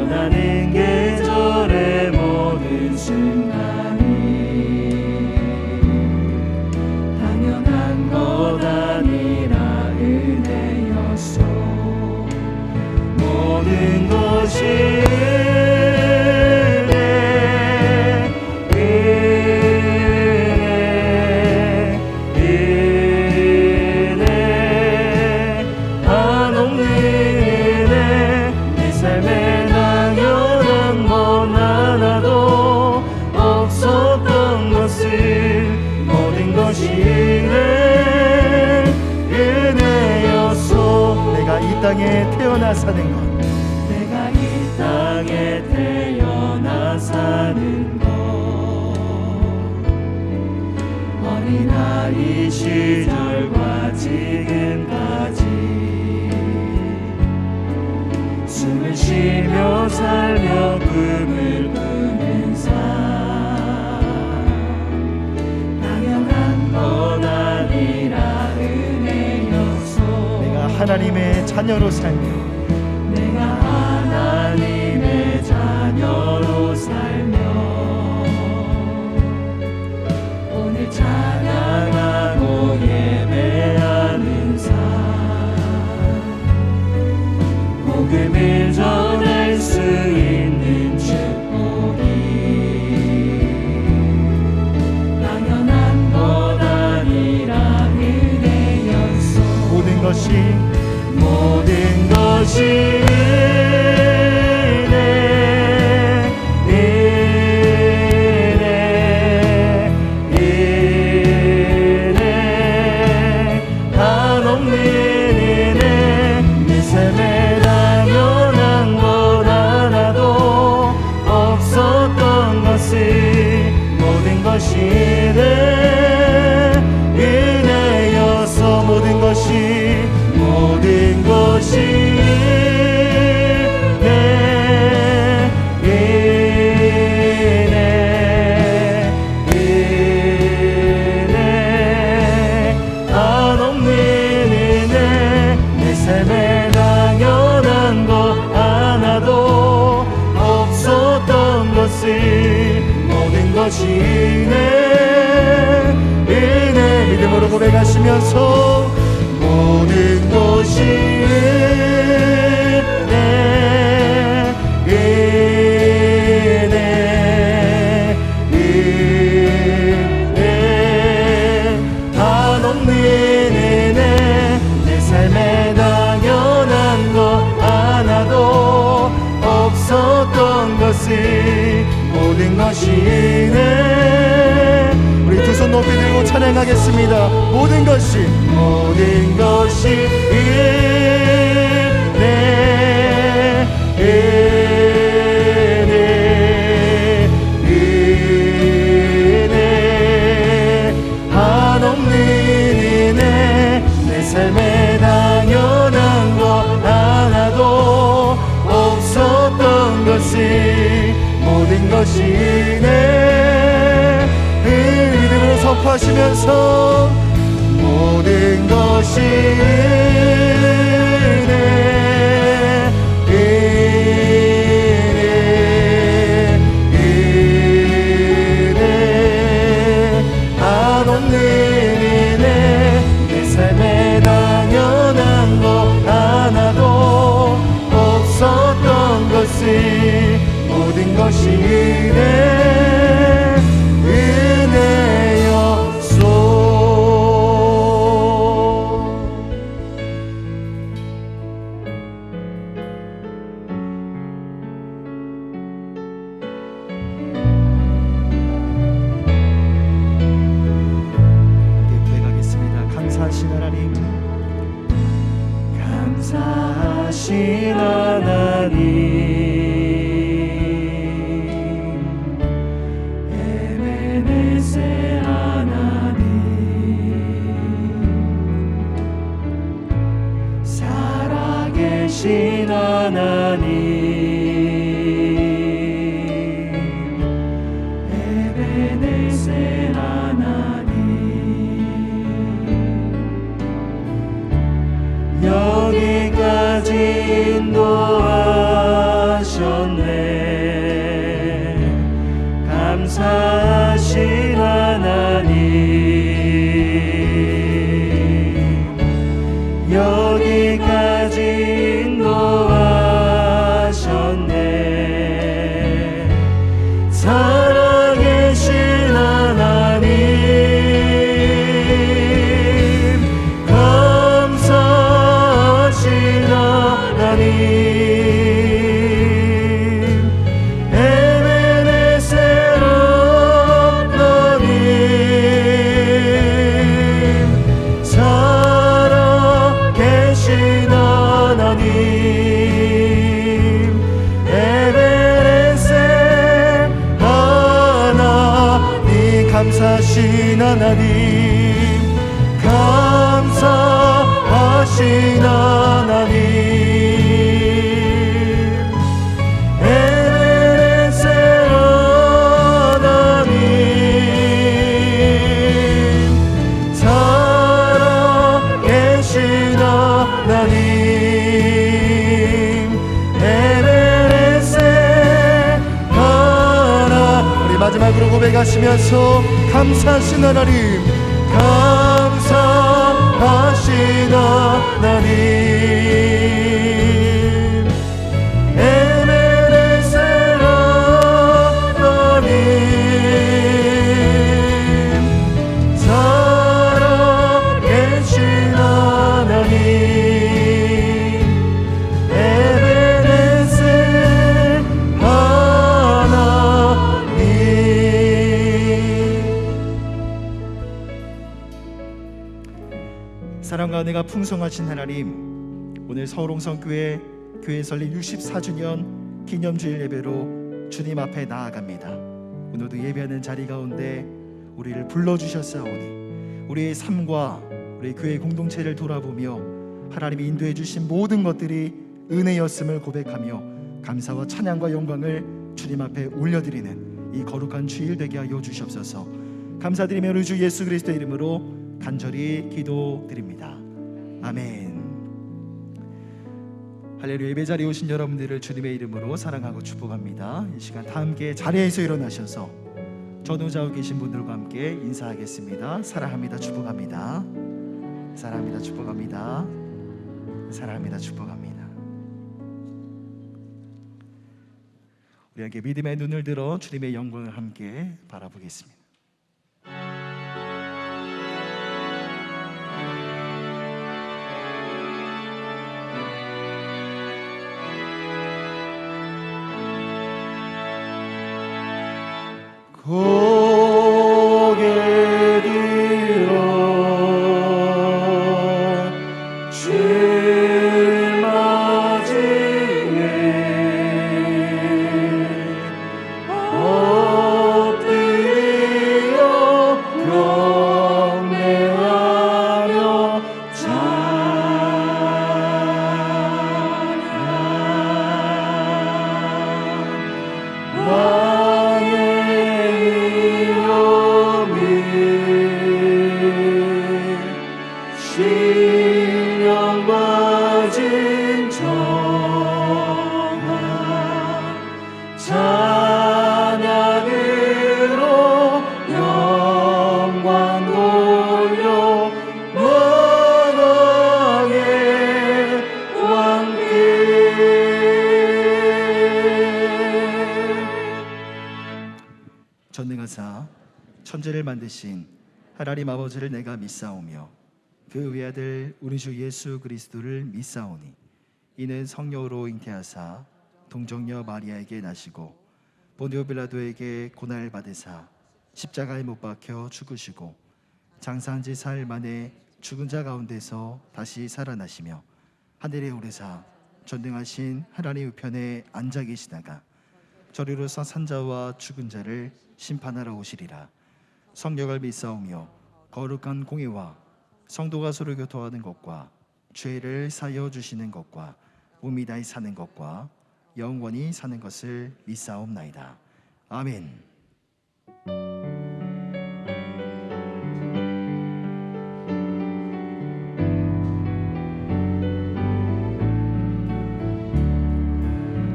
변하는 계절의 모든 순간이 당연한 것 아니라 은혜였소. 모든 것이 땅에 태어나 사는 것, 내가 이 땅에 태어나 사는 것, 어린아이 시절과 지금까지 숨을 쉬며 살며 꿈을 꾸는 삶, 당연한 것 아니라 은혜였소. 내가 하나님의 자녀로 살며, 내가 하나님의 자녀로 살며 오늘 찬양하고 예배하는 삶, 복음을 전할 수 있는 축복이 당연한 것 아니라 은혜였소. 모든 것이 은혜 한없는 은혜, 내 삶에 당연한 것 하나도 없었던 것을 모든 것이 은혜여서 모든 것이 은혜 한없는 은혜, 내 삶에 당연한 것 하나도 없었던 것을 모든 것이 은혜 믿음으로 고백하시면서 모든 것이 은혜 한없는 은혜, 내 삶에 당연한 것 하나도 없었던 것을 모든 것이 은혜. 우리 두 손 높이 들고 찬양하겠습니다. 모든 것이 은혜 은혜 한없는 은혜, 내 삶에 당연한 것 하나도 없었던 것을 모든 것이 은혜. 믿음으로 선포하시면서 모든 것이 은혜 한없는 은혜, 내 삶에 당연한 것 하나도 없었던 것을 모든 것이 은혜였소. 감사하신 하나님, 감사하신 하나님, 에베네셀 하나님, 살아계신 하나님, 에베네셀 하나님, 여기까지 인도하 인도하셨네. 감사하신 하나님, 여기까지 인도하셨네. 살아계신 하나님, 감사하신 하나님, 감사하신 하나님, 감사하신 하나님, 에베네셀 하나님, 살아계신 하나님, 에베네셀 하나님. 우리 마지막으로 고백하시면서 감사하신 하나님, 감사하신 하나님, 에베네셀 하나님, 살아계신 하나님, 에베네셀 하나님. 사랑과 은혜가 풍성하신 하나님, 오늘 서울홍성교회 교회 설립 64주년 기념주일 예배로 주님 앞에 나아갑니다. 오늘도 예배하는 자리 가운데 우리를 불러주셨사오니 우리의 삶과 우리 교회 공동체를 돌아보며 하나님이 인도해 주신 모든 것들이 은혜였음을 고백하며 감사와 찬양과 영광을 주님 앞에 올려드리는 이 거룩한 주일 되게 하여 주시옵소서. 감사드리며 우리 주 예수 그리스도의 이름으로 간절히 기도드립니다. 아멘. 할렐루야. 예배 자리에 오신 여러분들을 주님의 이름으로 사랑하고 축복합니다. 이 시간 다 함께 자리에서 일어나셔서 전후좌우 계신 분들과 함께 인사하겠습니다. 사랑합니다. 축복합니다. 사랑합니다. 축복합니다. 사랑합니다. 축복합니다. 우리에게 믿음의 눈을 들어 주님의 영광을 함께 바라보겠습니다. 고개 들어 주를 맞이해 엎드려 경배하며 찬양. 신령받은 정한 찬양으로 영광 돌려 만왕의 왕께 전능하사 천지를 만드신 하나님 아버지를 내가 믿사오며 그 외아들 우리 주 예수 그리스도를 믿사오니 이는 성령으로 잉태하사 동정녀 마리아에게 나시고 본디오 빌라도에게 고난을 받으사 십자가에 못 박혀 죽으시고 장사한 지 사흘 만에 죽은 자 가운데서 다시 살아나시며 하늘에 오르사 전능하신 하나님 우편에 앉아 계시다가 저리로서 산자와 죽은 자를 심판하러 오시리라. 성령을 믿사오며 거룩한 공의와 성도가 서로 교통하는 것과 죄를 사여 주시는 것과 몸이 다히 사는 것과 영원히 사는 것을 믿사옵나이다. 아멘.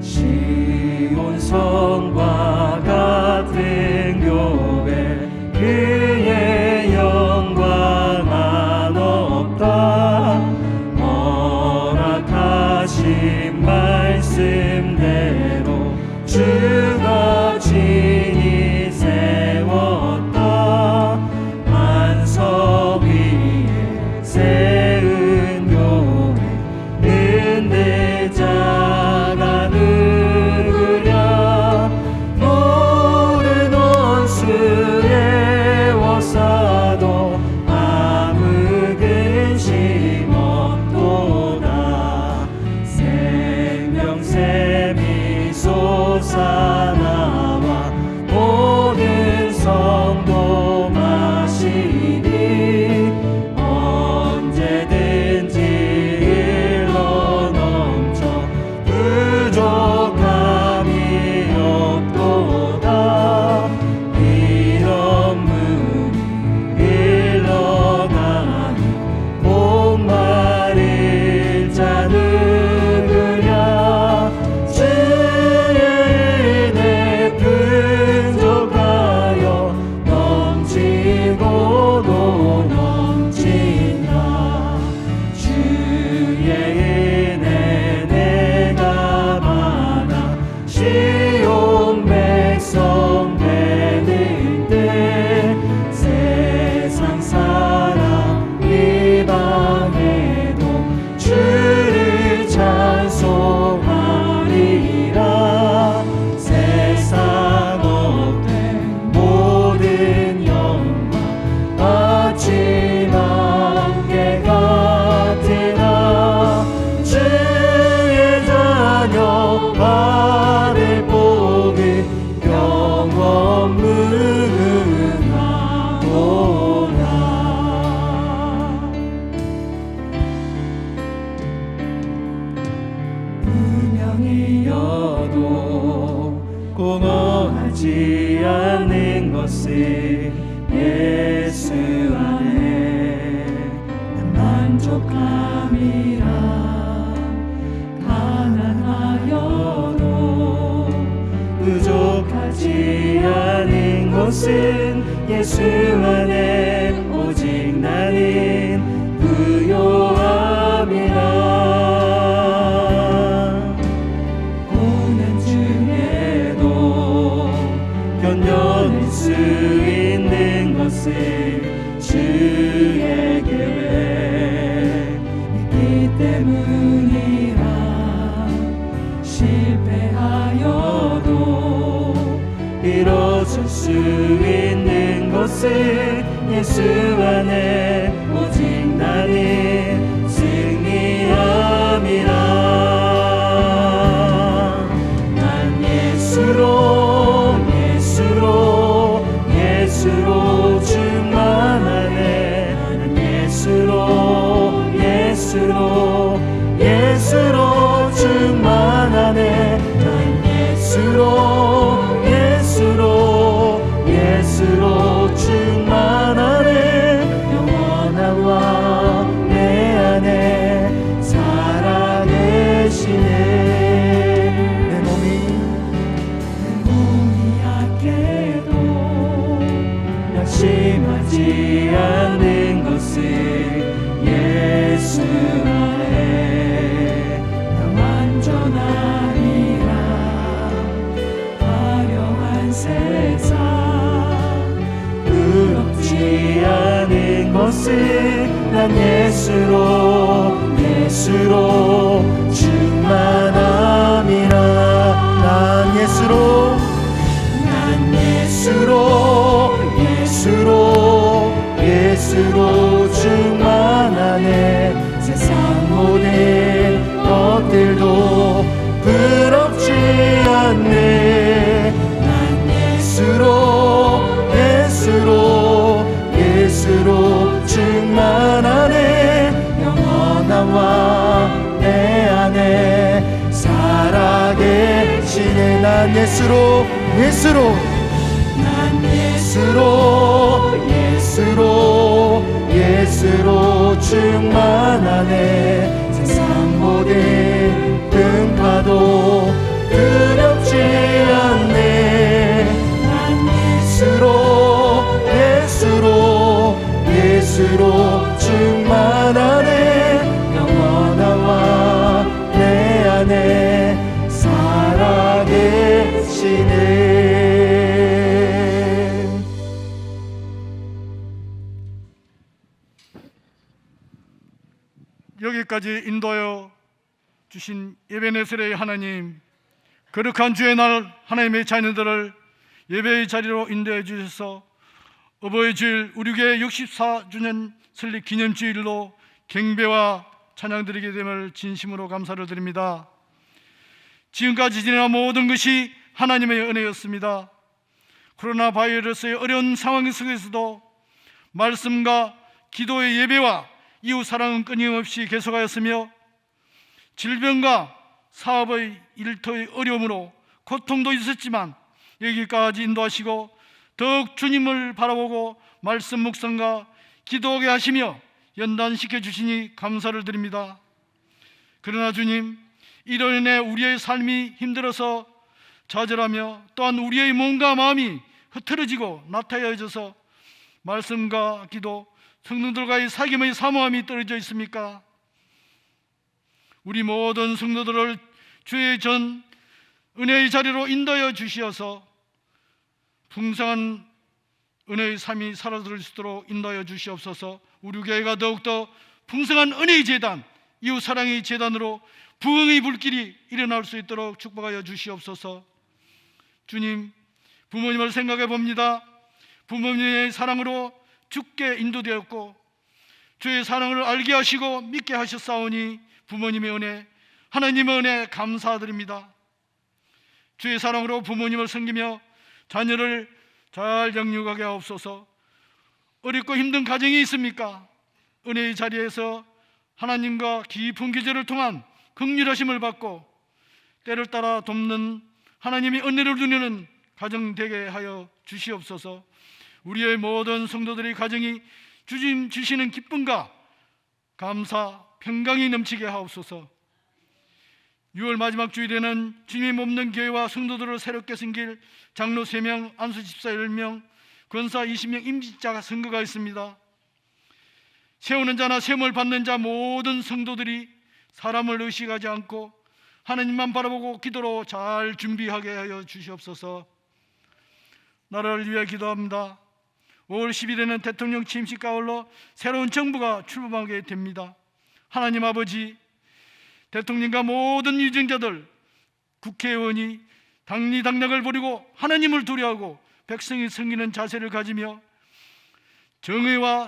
시 영광 같은 교회 그의 영광만 없다 허락하신 말씀대로 주가 친히 세웠다 반석 위에 세운 교회 은대자가 누구랴 모든 원수의 워사도 아무 근심 없도다 생명샘이 솟아나와 모든 성도 마시니 언제든지 흘러 넘쳐 부족함이 없도다 이런 물이 흘러가니 목마를 자 누구랴 주의 은혜 풍족하여 넘치고도 넘친다 주의 은혜 내가 받아 시온 백성 되는 때 세상 사람 이방에도 주를 찬송하리라 세상 없된 모든 영광 아침 안개 같으나 주의 자녀 받을 복을 영원 무궁하도다 분명히여도 공허하지 않는 것을 예수 안에 난 만족함이라 가난하여도 부족하지 않은 것은 예수 안에 오직 나는 부요함이라 고난 중에도 견뎌낼 수 있는 것을 주의 계획 믿기 때문이라 실패하여도 이뤄질 수 있는 것을 예수 안에 오직 나는 승리함이라 난 예수로 충만하네 난 예수로 충만하네 난 예수로 충만하네 영원한 왕 내 안에 살아계시네 내 몸이 약해도 낙심하지 않는 것을 예수 안에 나 완전하리라 화려한 세상 부럽지 않은 것을 난 예수로 충만함이라 난 예수로 충만하네 세상 모든 것들도 부럽지 않네 난 예수로 충만하네 영원한 왕 내 안에 살아계시네 난 예수로 충만하네 세상 모든 등파도 두렵지 않네 여기까지 인도하여 주신 에베네셀의 하나님, 거룩한 주의 날 하나님의 자녀들을 예배의 자리로 인도해 주셔서 어버이 주일 우리 교회 64주년 설립 기념주일로 경배와 찬양드리게 됨을 진심으로 감사를 드립니다. 지금까지 지내온 모든 것이 하나님의 은혜였습니다. 코로나 바이러스의 어려운 상황 속에서도 말씀과 기도의 예배와 이웃 사랑은 끊임없이 계속하였으며 질병과 사업의 일터의 어려움으로 고통도 있었지만 여기까지 인도하시고 더욱 주님을 바라보고 말씀 묵상과 기도하게 하시며 연단시켜 주시니 감사를 드립니다. 그러나 주님, 이로 인해 우리의 삶이 힘들어서 좌절하며 또한 우리의 몸과 마음이 흐트러지고 나태해져서 말씀과 기도, 성도들과의 사귐의 사모함이 떨어져 있습니까? 우리 모든 성도들을 주의 전 은혜의 자리로 인도하여 주시어서 풍성한 은혜의 삶이 사라질 수 있도록 인도하여 주시옵소서. 우리 교회가 더욱더 풍성한 은혜의 재단, 이웃 사랑의 재단으로 부흥의 불길이 일어날 수 있도록 축복하여 주시옵소서. 주님, 부모님을 생각해 봅니다. 부모님의 사랑으로 주께 인도되었고 주의 사랑을 알게 하시고 믿게 하셨사오니 부모님의 은혜, 하나님의 은혜 감사드립니다. 주의 사랑으로 부모님을 섬기며 자녀를 잘 양육하게 하옵소서. 어렵고 힘든 가정이 있습니까? 은혜의 자리에서 하나님과 깊은 교제를 통한 긍휼하심을 받고 때를 따라 돕는 하나님의 은혜를 누리는 가정 되게 하여 주시옵소서. 우리의 모든 성도들의 가정이 주님 주시는 기쁨과 감사, 평강이 넘치게 하옵소서. 6월 마지막 주일에는 주님 없는 교회와 성도들을 새롭게 섬길 장로 3명, 안수 집사 10명, 권사 20명 임직자가 선거가 있습니다. 세우는 자나 세움을 받는 자 모든 성도들이 사람을 의식하지 않고 하나님만 바라보고 기도로 잘 준비하게 하여 주시옵소서. 나라를 위해 기도합니다. 5월 10일에는 대통령 취임식과 아울러 새로운 정부가 출범하게 됩니다. 하나님 아버지, 대통령과 모든 유정자들, 국회의원이 당리당략을 버리고 하나님을 두려워하고 백성이 섬기는 자세를 가지며 정의와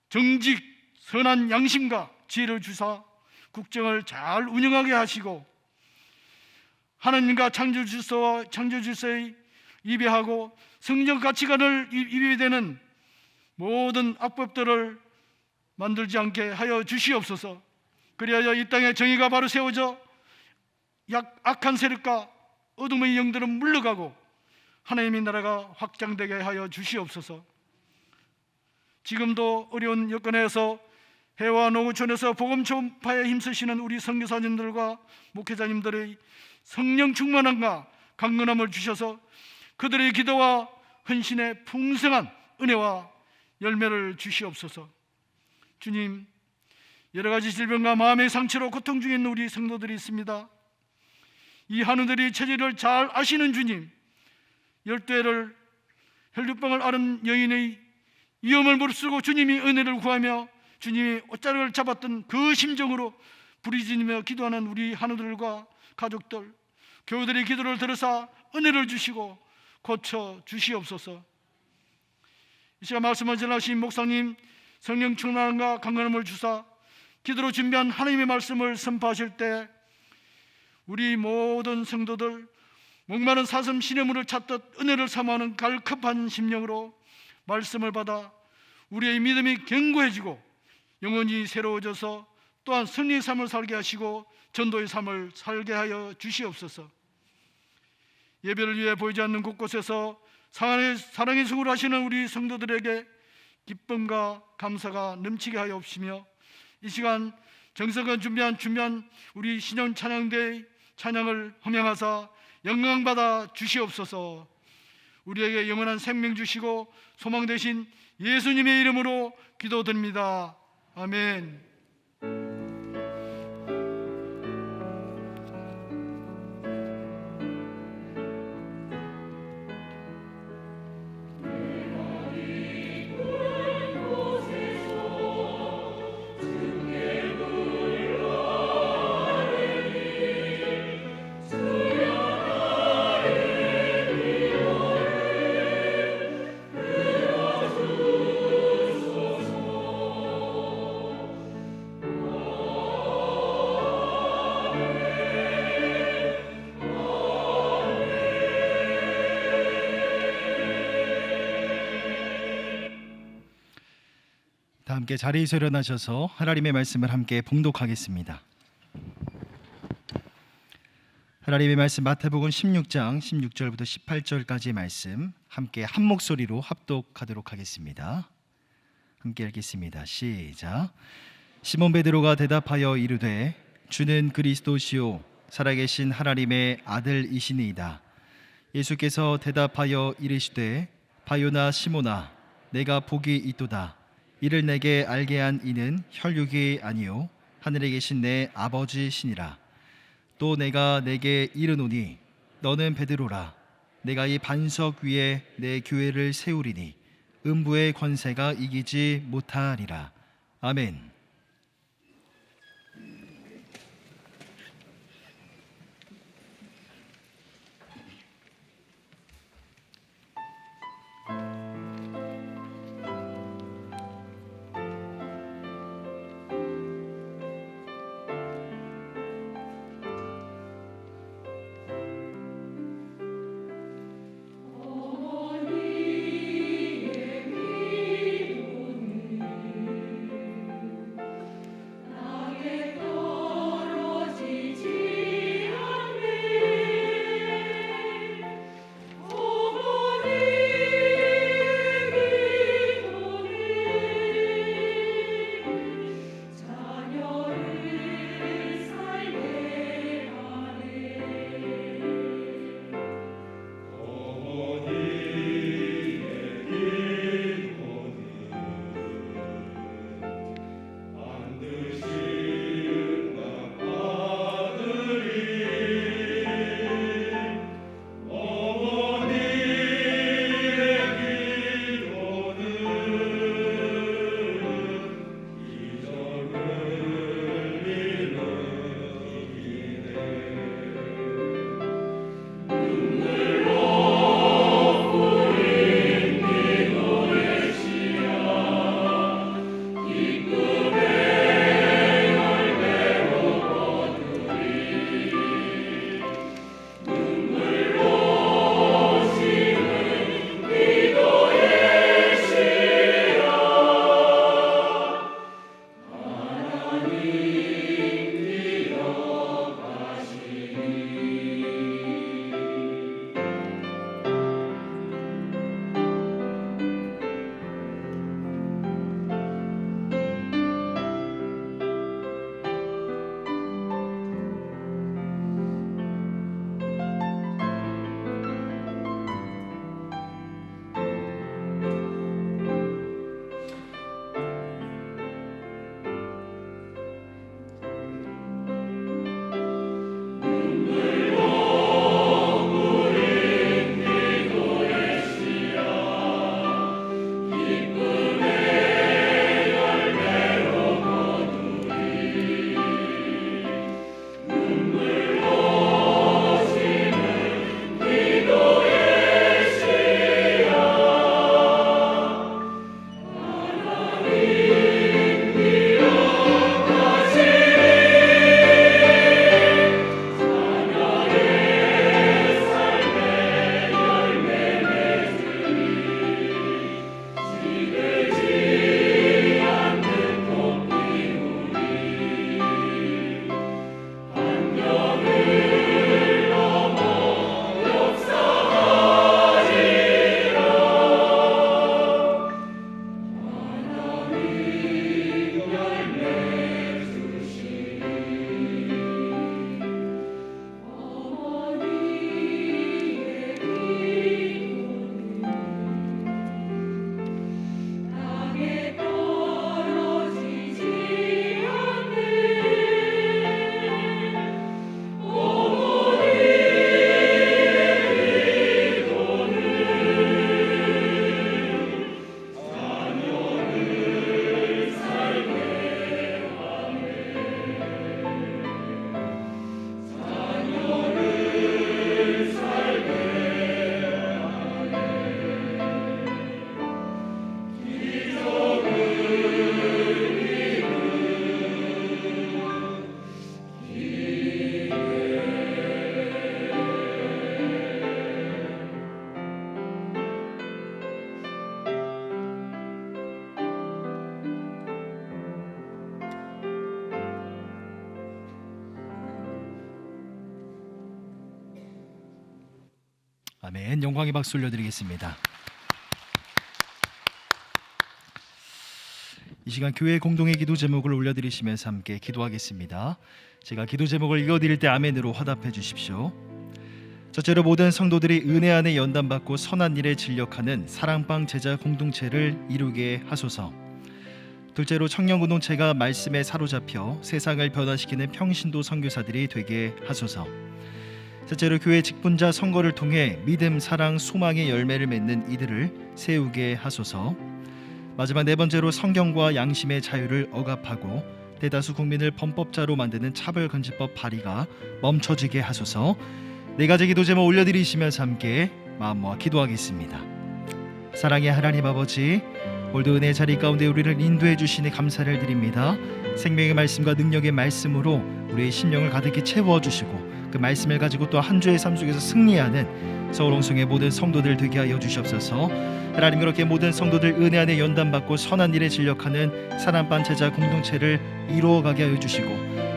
정직, 선한 양심과 지혜를 주사 국정을 잘 운영하게 하시고 하나님과 창조질서의 위배하고 성경 가치관을 위배되는 모든 악법들을 만들지 않게 하여 주시옵소서. 그리하여 이 땅에 정의가 바로 세워져 악한 세력과 어둠의 영들은 물러가고 하나님의 나라가 확장되게 하여 주시옵소서. 지금도 어려운 여건에서 해와 농어촌에서 복음 전파에 힘쓰시는 우리 선교사님들과 목회자님들의 성령 충만함과 강건함을 주셔서 그들의 기도와 헌신에 풍성한 은혜와 열매를 주시옵소서. 주님, 여러 가지 질병과 마음의 상처로 고통 중에 있는 우리 성도들이 있습니다. 이 한우들의 처지를 잘 아시는 주님, 열대를 혈류병을 앓은 여인의 위험을 무릅쓰고 주님이 은혜를 구하며 주님이 옷자락을 잡았던 그 심정으로 부르짖으며 기도하는 우리 한우들과 가족들, 교우들의 기도를 들으사 은혜를 주시고 고쳐 주시옵소서. 이 시간 말씀을 전하신 목사님 성령 충만함과 강건함을 주사 기도로 준비한 하나님의 말씀을 선포하실 때 우리 모든 성도들 목마른 사슴 시냇물을 찾듯 은혜를 사모하는 갈급한 심령으로 말씀을 받아 우리의 믿음이 견고해지고 영혼이 새로워져서 또한 승리의 삶을 살게 하시고 전도의 삶을 살게 하여 주시옵소서. 예배를 위해 보이지 않는 곳곳에서 사랑의 수고를 하시는 우리 성도들에게 기쁨과 감사가 넘치게 하여 없으며 이 시간 정성을 준비한 우리 신형 찬양대의 찬양을 허명하사 영광받아 주시옵소서. 우리에게 영원한 생명 주시고 소망 되신 예수님의 이름으로 기도드립니다. 아멘. 곳에서 함께 자리에서 일어나셔서 하나님의 말씀을 함께 봉독하겠습니다. 하나님의 말씀 마태복음 16장 16절부터 18절까지의 말씀 함께 한 목소리로 합독하도록 하겠습니다. 함께 읽겠습니다. 시작. 시몬 베드로가 대답하여 이르되 주는 그리스도시요 살아계신 하나님의 아들이시니이다. 예수께서 대답하여 이르시되 바요나 시몬아 내가 복이 있도다. 이를 내게 알게 한 이는 혈육이 아니요 하늘에 계신 내 아버지시니라. 또 내가 내게 이르노니 너는 베드로라. 내가 이 반석 위에 내 교회를 세우리니 음부의 권세가 이기지 못하리라. 아멘. 아멘. 영광의 박수 올려드리겠습니다. 이 시간 교회 공동의 기도 제목을 올려드리시면서 함께 기도하겠습니다. 제가 기도 제목을 읽어드릴 때 아멘으로 화답해 주십시오. 첫째로 모든 성도들이 은혜 안에 연단받고 선한 일에 진력하는 사랑방 제자 공동체를 이루게 하소서. 둘째로 청년 공동체가 말씀에 사로잡혀 세상을 변화시키는 평신도 선교사들이 되게 하소서. 셋째로 교회 직분자 선거를 통해 믿음, 사랑, 소망의 열매를 맺는 이들을 세우게 하소서. 마지막 네 번째로 성경과 양심의 자유를 억압하고 대다수 국민을 범법자로 만드는 차별금지법 발의가 멈춰지게 하소서. 네 가지 기도 제목 올려드리시면서 함께 마음 모아 기도하겠습니다. 사랑의 하나님 아버지, 오늘도 은혜의 자리 가운데 우리를 인도해 주시니 감사를 드립니다. 생명의 말씀과 능력의 말씀으로 우리의 심령을 가득히 채워주시고 그 말씀을 가지고 또 한 주의 삶 속에서 승리하는 서울홍성의 모든 성도들 되게 하여 주시옵소서. 하나님, 그렇게 모든 성도들 은혜 안에 연단받고 선한 일에 진력하는 사랑반 제자 공동체를 이루어가게 하여 주시고,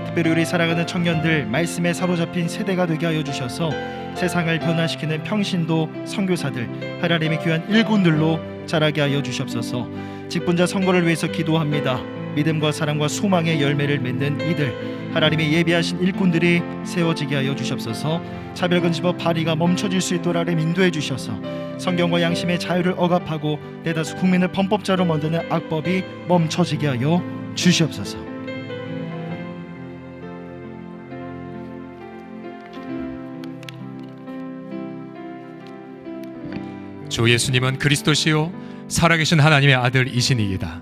특별히 우리 사랑하는 청년들 말씀에 사로잡힌 세대가 되게 하여 주셔서 세상을 변화시키는 평신도 선교사들, 하나님의 귀한 일꾼들로 자라게 하여 주시옵소서. 직분자 선거를 위해서 기도합니다. 믿음과 사랑과 소망의 열매를 맺는 이들, 하나님의 예비하신 일꾼들이 세워지게 하여 주시옵소서. 차별금지법 발의가 멈춰질 수 있도록 하나님 인도해 주셔서 성경과 양심의 자유를 억압하고 대다수 국민을 범법자로 만드는 악법이 멈춰지게 하여 주시옵소서. 주 예수님은 그리스도시요 살아계신 하나님의 아들이시니이다.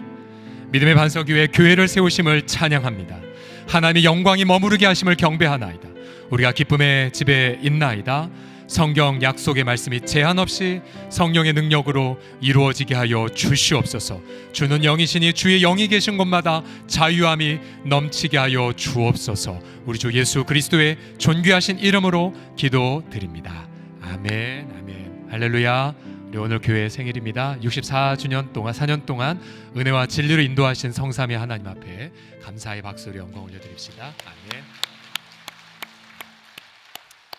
믿음의 반석위에 교회를 세우심을 찬양합니다. 하나님의 영광이 머무르게 하심을 경배하나이다. 우리가 기쁨의 집에 있나이다. 성경 약속의 말씀이 제한 없이 성령의 능력으로 이루어지게 하여 주시옵소서. 주는 영이시니 주의 영이 계신 곳마다 자유함이 넘치게 하여 주옵소서. 우리 주 예수 그리스도의 존귀하신 이름으로 기도드립니다. 아멘, 아멘. 할렐루야. 오늘 교회 생일입니다. 64주년 동안 4년 동안 은혜와 진리로 인도하신 성삼위 하나님 앞에 감사의 박수로 영광 올려드립시다. 아멘.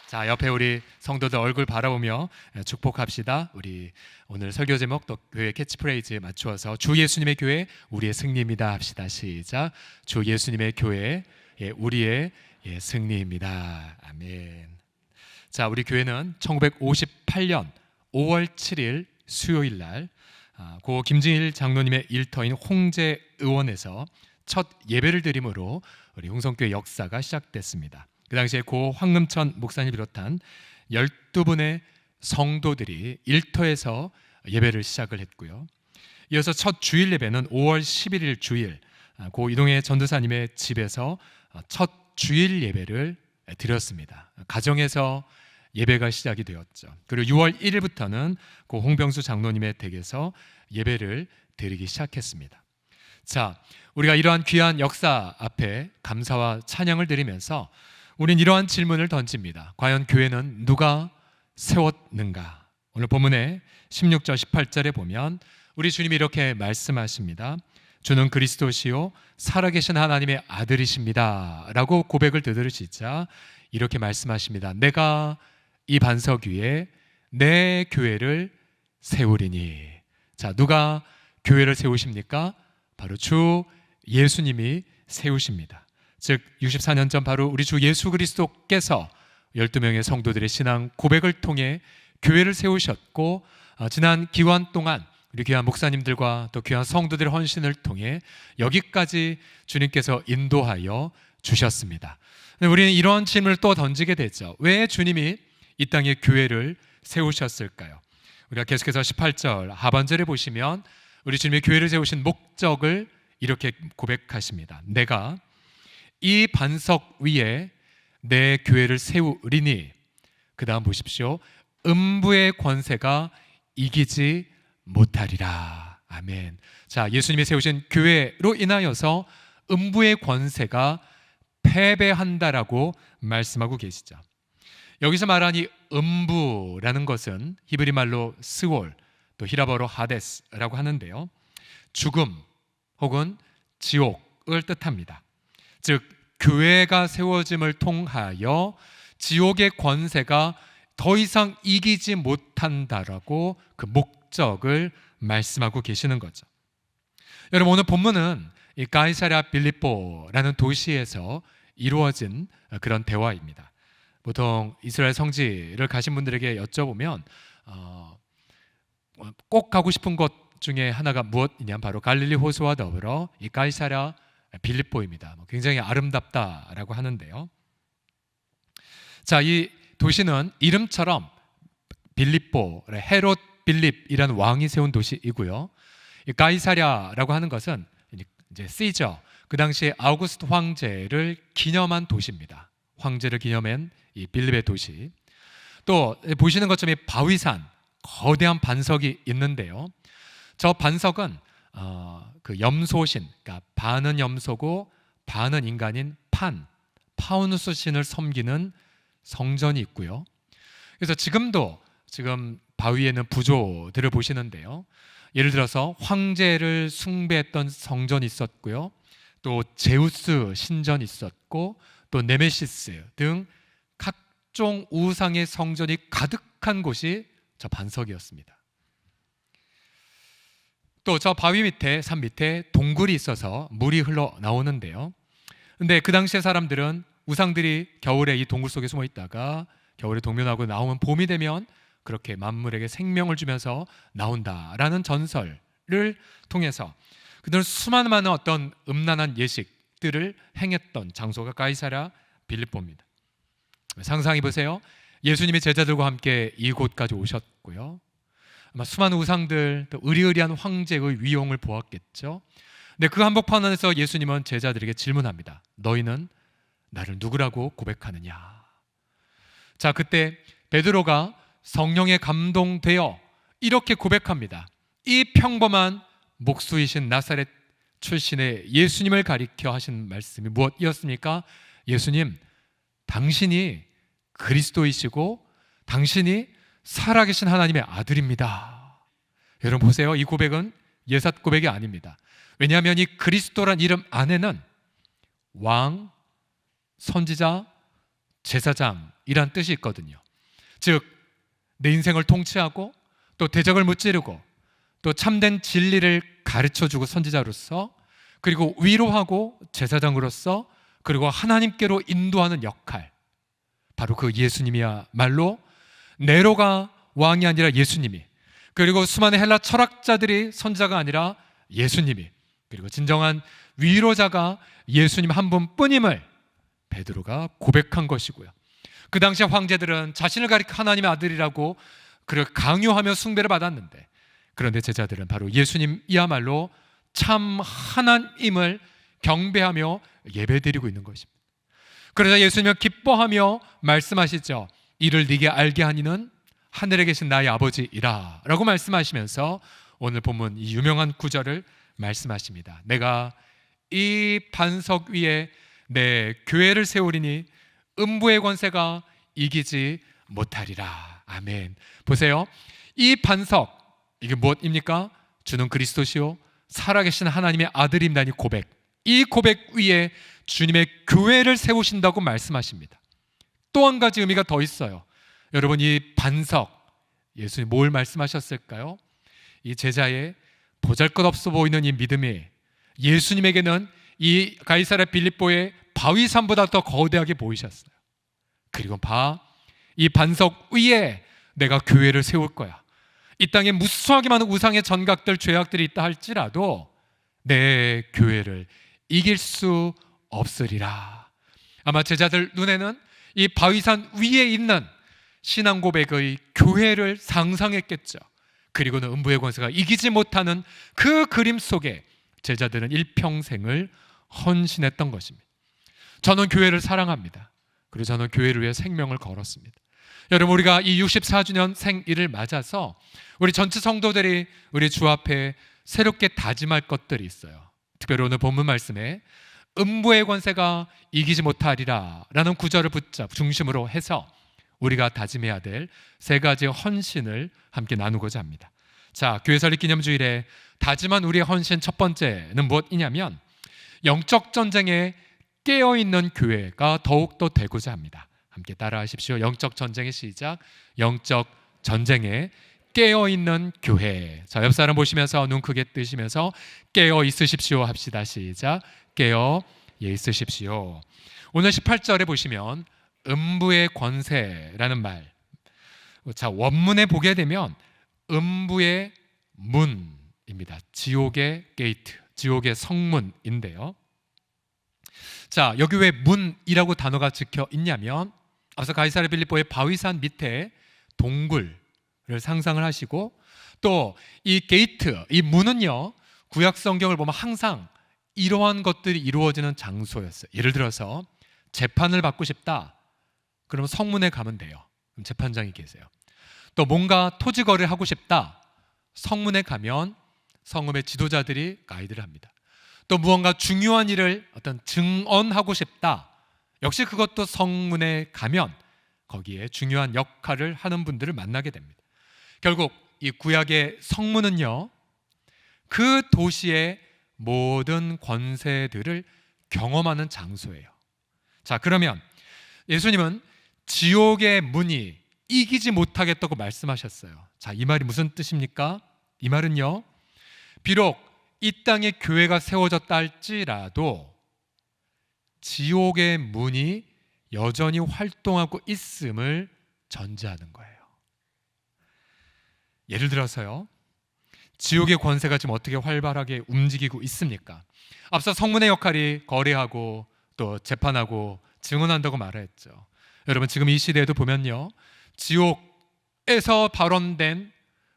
자, 옆에 우리 성도들 얼굴 바라보며 축복합시다. 우리 오늘 설교 제목 또 교회 캐치프레이즈에 맞추어서 주 예수님의 교회 우리의 승리입니다 합시다. 시작. 주 예수님의 교회 우리의 승리입니다. 아멘. 자, 우리 교회는 1958년 5월 7일 수요일 날 고 김진일 장로님의 일터인 홍제 의원에서 첫 예배를 드림으로 우리 홍성교회 역사가 시작됐습니다. 그 당시에 고 황금천 목사님 비롯한 12분의 성도들이 일터에서 예배를 시작을 했고요. 이어서 첫 주일 예배는 5월 11일 주일 고 이동해 전도사님의 집에서 첫 주일 예배를 드렸습니다. 가정에서 예배가 시작이 되었죠. 그리고 6월 1일부터는 고 홍병수 장로님의 댁에서 예배를 드리기 시작했습니다. 자, 우리가 이러한 귀한 역사 앞에 감사와 찬양을 드리면서 우린 이러한 질문을 던집니다. 과연 교회는 누가 세웠는가? 오늘 본문의 16절 18절에 보면 우리 주님이 이렇게 말씀하십니다. 주는 그리스도시요 살아계신 하나님의 아들이십니다 라고 고백을 되들으시자 이렇게 말씀하십니다. 내가 이 반석 위에 내 교회를 세우리니. 자, 누가 교회를 세우십니까? 바로 주 예수님이 세우십니다. 즉 64년 전 바로 우리 주 예수 그리스도께서 12명의 성도들의 신앙 고백을 통해 교회를 세우셨고, 지난 기간 동안 우리 귀한 목사님들과 또 귀한 성도들의 헌신을 통해 여기까지 주님께서 인도하여 주셨습니다. 우리는 이런 질문을 또 던지게 되죠. 왜 주님이 이 땅에 교회를 세우셨을까요? 우리가 계속해서 18절 하반절에 보시면 우리 주님이 교회를 세우신 목적을 이렇게 고백하십니다. 내가 이 반석 위에 내 교회를 세우리니. 그 다음 보십시오. 음부의 권세가 이기지 못하리라. 아멘. 자, 예수님이 세우신 교회로 인하여서 음부의 권세가 패배한다라고 말씀하고 계시죠. 여기서 말한 이 음부라는 것은 히브리 말로 스올, 또 히라버로 하데스라고 하는데요, 죽음 혹은 지옥을 뜻합니다. 즉 교회가 세워짐을 통하여 지옥의 권세가 더 이상 이기지 못한다라고 그 목적을 말씀하고 계시는 거죠. 여러분, 오늘 본문은 이 가이사랴 빌립보라는 도시에서 이루어진 그런 대화입니다. 보통 이스라엘 성지를 가신 분들에게 여쭤보면 꼭 가고 싶은 곳 중에 하나가 무엇이냐, 바로 갈릴리 호수와 더불어 이 가이사랴 빌립보입니다. 굉장히 아름답다라고 하는데요. 자, 이 도시는 이름처럼 빌립보, 헤롯 빌립이라는 왕이 세운 도시이고요. 이 가이사랴라고 하는 것은 이제 시저, 그 당시에 아우구스트 황제를 기념한 도시입니다. 황제를 기념한 이 빌립의 도시. 또 보시는 것처럼 이 바위산, 거대한 반석이 있는데요. 저 반석은 그 염소신, 그러니까 반은 염소고 반은 인간인 파우누스 신을 섬기는 성전이 있고요. 그래서 지금 바위에는 부조들을 보시는데요. 예를 들어서 황제를 숭배했던 성전이 있었고요. 또 제우스 신전이 있었고, 또 네메시스 등 각종 우상의 성전이 가득한 곳이 저 반석이었습니다. 또 저 바위 밑에, 산 밑에 동굴이 있어서 물이 흘러 나오는데요. 근데 그 당시의 사람들은 우상들이 겨울에 이 동굴 속에 숨어 있다가 겨울에 동면하고 나오면 봄이 되면 그렇게 만물에게 생명을 주면서 나온다라는 전설을 통해서 그들은 수많은 어떤 음란한 예식들을 행했던 장소가 가이사랴 빌립보입니다. 상상해 보세요. 예수님이 제자들과 함께 이곳까지 오셨고요. 아마 수많은 우상들, 또 의리의리한 황제의 위용을 보았겠죠. 근데 그 한복판 안에서 예수님은 제자들에게 질문합니다. 너희는 나를 누구라고 고백하느냐? 자, 그때 베드로가 성령에 감동되어 이렇게 고백합니다. 이 평범한 목수이신 나사렛 출신의 예수님을 가리켜 하신 말씀이 무엇이었습니까? 예수님, 당신이 그리스도이시고 당신이 살아계신 하나님의 아들입니다. 여러분 보세요. 이 고백은 예삿 고백이 아닙니다. 왜냐하면 이 그리스도란 이름 안에는 왕, 선지자, 제사장이란 뜻이 있거든요. 즉 내 인생을 통치하고 또 대적을 무찌르고 또 참된 진리를 가르쳐주고 선지자로서, 그리고 위로하고 제사장으로서, 그리고 하나님께로 인도하는 역할, 바로 그 예수님이야말로 네로가 왕이 아니라 예수님이, 그리고 수많은 헬라 철학자들이 선지자가 아니라 예수님이, 그리고 진정한 위로자가 예수님 한 분뿐임을 베드로가 고백한 것이고요. 그 당시 황제들은 자신을 가리켜 하나님의 아들이라고 그를 강요하며 숭배를 받았는데, 그런데 제자들은 바로 예수님이야말로 참 하나님을 경배하며 예배드리고 있는 것입니다. 그러자 예수님은 기뻐하며 말씀하시죠. 이를 네게 알게 하니는 하늘에 계신 나의 아버지이라 라고 말씀하시면서 오늘 본문 이 유명한 구절을 말씀하십니다. 내가 이 반석 위에 내 교회를 세우리니 음부의 권세가 이기지 못하리라. 아멘. 보세요. 이 반석, 이게 무엇입니까? 주는 그리스도시요 살아계신 하나님의 아들입니다니 고백. 이 고백 위에 주님의 교회를 세우신다고 말씀하십니다. 또 한 가지 의미가 더 있어요. 여러분, 이 반석, 예수님 뭘 말씀하셨을까요? 이 제자의 보잘것없어 보이는 이 믿음이 예수님에게는 이 가이사랴 빌립보의 바위산보다 더 거대하게 보이셨어요. 그리고 이 반석 위에 내가 교회를 세울 거야. 이 땅에 무수하게 많은 우상의 전각들, 죄악들이 있다 할지라도 내 교회를 이길 수 없으리라. 아마 제자들 눈에는 이 바위산 위에 있는 신앙 고백의 교회를 상상했겠죠. 그리고는 음부의 권세가 이기지 못하는 그 그림 속에 제자들은 일평생을 헌신했던 것입니다. 저는 교회를 사랑합니다. 그리고 저는 교회를 위해 생명을 걸었습니다. 여러분, 우리가 이 64주년 생일을 맞아서 우리 전체 성도들이 우리 주 앞에 새롭게 다짐할 것들이 있어요. 특별히 오늘 본문 말씀에 음부의 권세가 이기지 못하리라 라는 구절을 중심으로 해서 우리가 다짐해야 될 세 가지의 헌신을 함께 나누고자 합니다. 자, 교회 설립 기념주일에 다짐한 우리의 헌신 첫 번째는 무엇이냐면 영적 전쟁에 깨어있는 교회가 더욱더 되고자 합니다. 함께 따라하십시오. 영적 전쟁의 시작. 영적 전쟁에 깨어 있는 교회. 자, 옆 사람 보시면서 눈 크게 뜨시면서 깨어 있으십시오 합시다. 시작. 깨어 있으십시오. 오늘 18절에 보시면 음부의 권세라는 말. 자, 원문에 보게 되면 음부의 문입니다. 지옥의 게이트, 지옥의 성문인데요. 자, 여기 왜 문이라고 단어가 적혀 있냐면 앞서 가이사랴 빌립보의 바위산 밑에 동굴을 상상을 하시고 또 이 게이트, 이 문은요 구약 성경을 보면 항상 이러한 것들이 이루어지는 장소였어요. 예를 들어서 재판을 받고 싶다, 그러면 성문에 가면 돼요. 그럼 재판장이 계세요. 또 뭔가 토지 거래를 하고 싶다, 성문에 가면 성읍의 지도자들이 가이드를 합니다. 또 무언가 중요한 일을 어떤 증언하고 싶다, 역시 그것도 성문에 가면 거기에 중요한 역할을 하는 분들을 만나게 됩니다. 결국 이 구약의 성문은요 그 도시의 모든 권세들을 경험하는 장소예요. 자, 그러면 예수님은 지옥의 문이 이기지 못하겠다고 말씀하셨어요. 자, 이 말이 무슨 뜻입니까? 이 말은요, 비록 이 땅에 교회가 세워졌다 할지라도 지옥의 문이 여전히 활동하고 있음을 전제하는 거예요. 예를 들어서요, 지옥의 권세가 지금 어떻게 활발하게 움직이고 있습니까? 앞서 성문의 역할이 거래하고 또 재판하고 증언한다고 말했죠. 여러분, 지금 이 시대에도 보면요, 지옥에서 발언된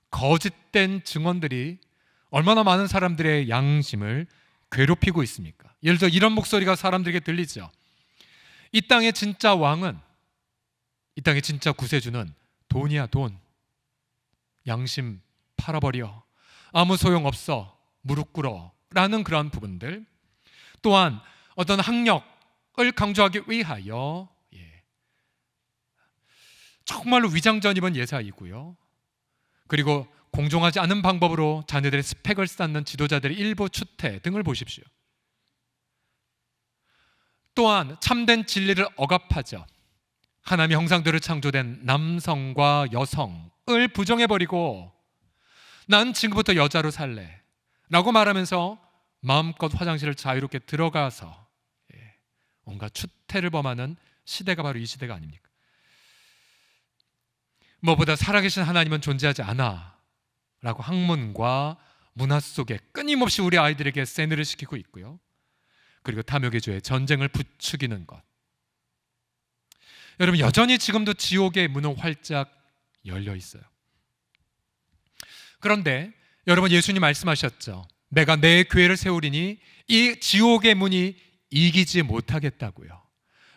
거짓된 증언들이 얼마나 많은 사람들의 양심을 괴롭히고 있습니까? 예를 들어 이런 목소리가 사람들에게 들리죠. 이 땅의 진짜 왕은, 이 땅의 진짜 구세주는 돈이야, 돈. 양심 팔아버려, 아무 소용없어, 무릎 꿇어 라는 그런 부분들. 또한 어떤 학력을 강조하기 위하여 정말로 위장전 입은 예사이고요, 그리고 공정하지 않은 방법으로 자녀들의 스펙을 쌓는 지도자들의 일부 추태 등을 보십시오. 또한 참된 진리를 억압하죠. 하나님의 형상대로 창조된 남성과 여성을 부정해버리고 난 지금부터 여자로 살래 라고 말하면서 마음껏 화장실을 자유롭게 들어가서 뭔가 추태를 범하는 시대가 바로 이 시대가 아닙니까? 무엇보다 살아계신 하나님은 존재하지 않아 라고 학문과 문화 속에 끊임없이 우리 아이들에게 세뇌를 시키고 있고요, 그리고 탐욕의 죄, 전쟁을 부추기는 것. 여러분, 여전히 지금도 지옥의 문은 활짝 열려 있어요. 그런데 여러분, 예수님 말씀하셨죠. 내가 내 교회를 세우리니 이 지옥의 문이 이기지 못하겠다고요.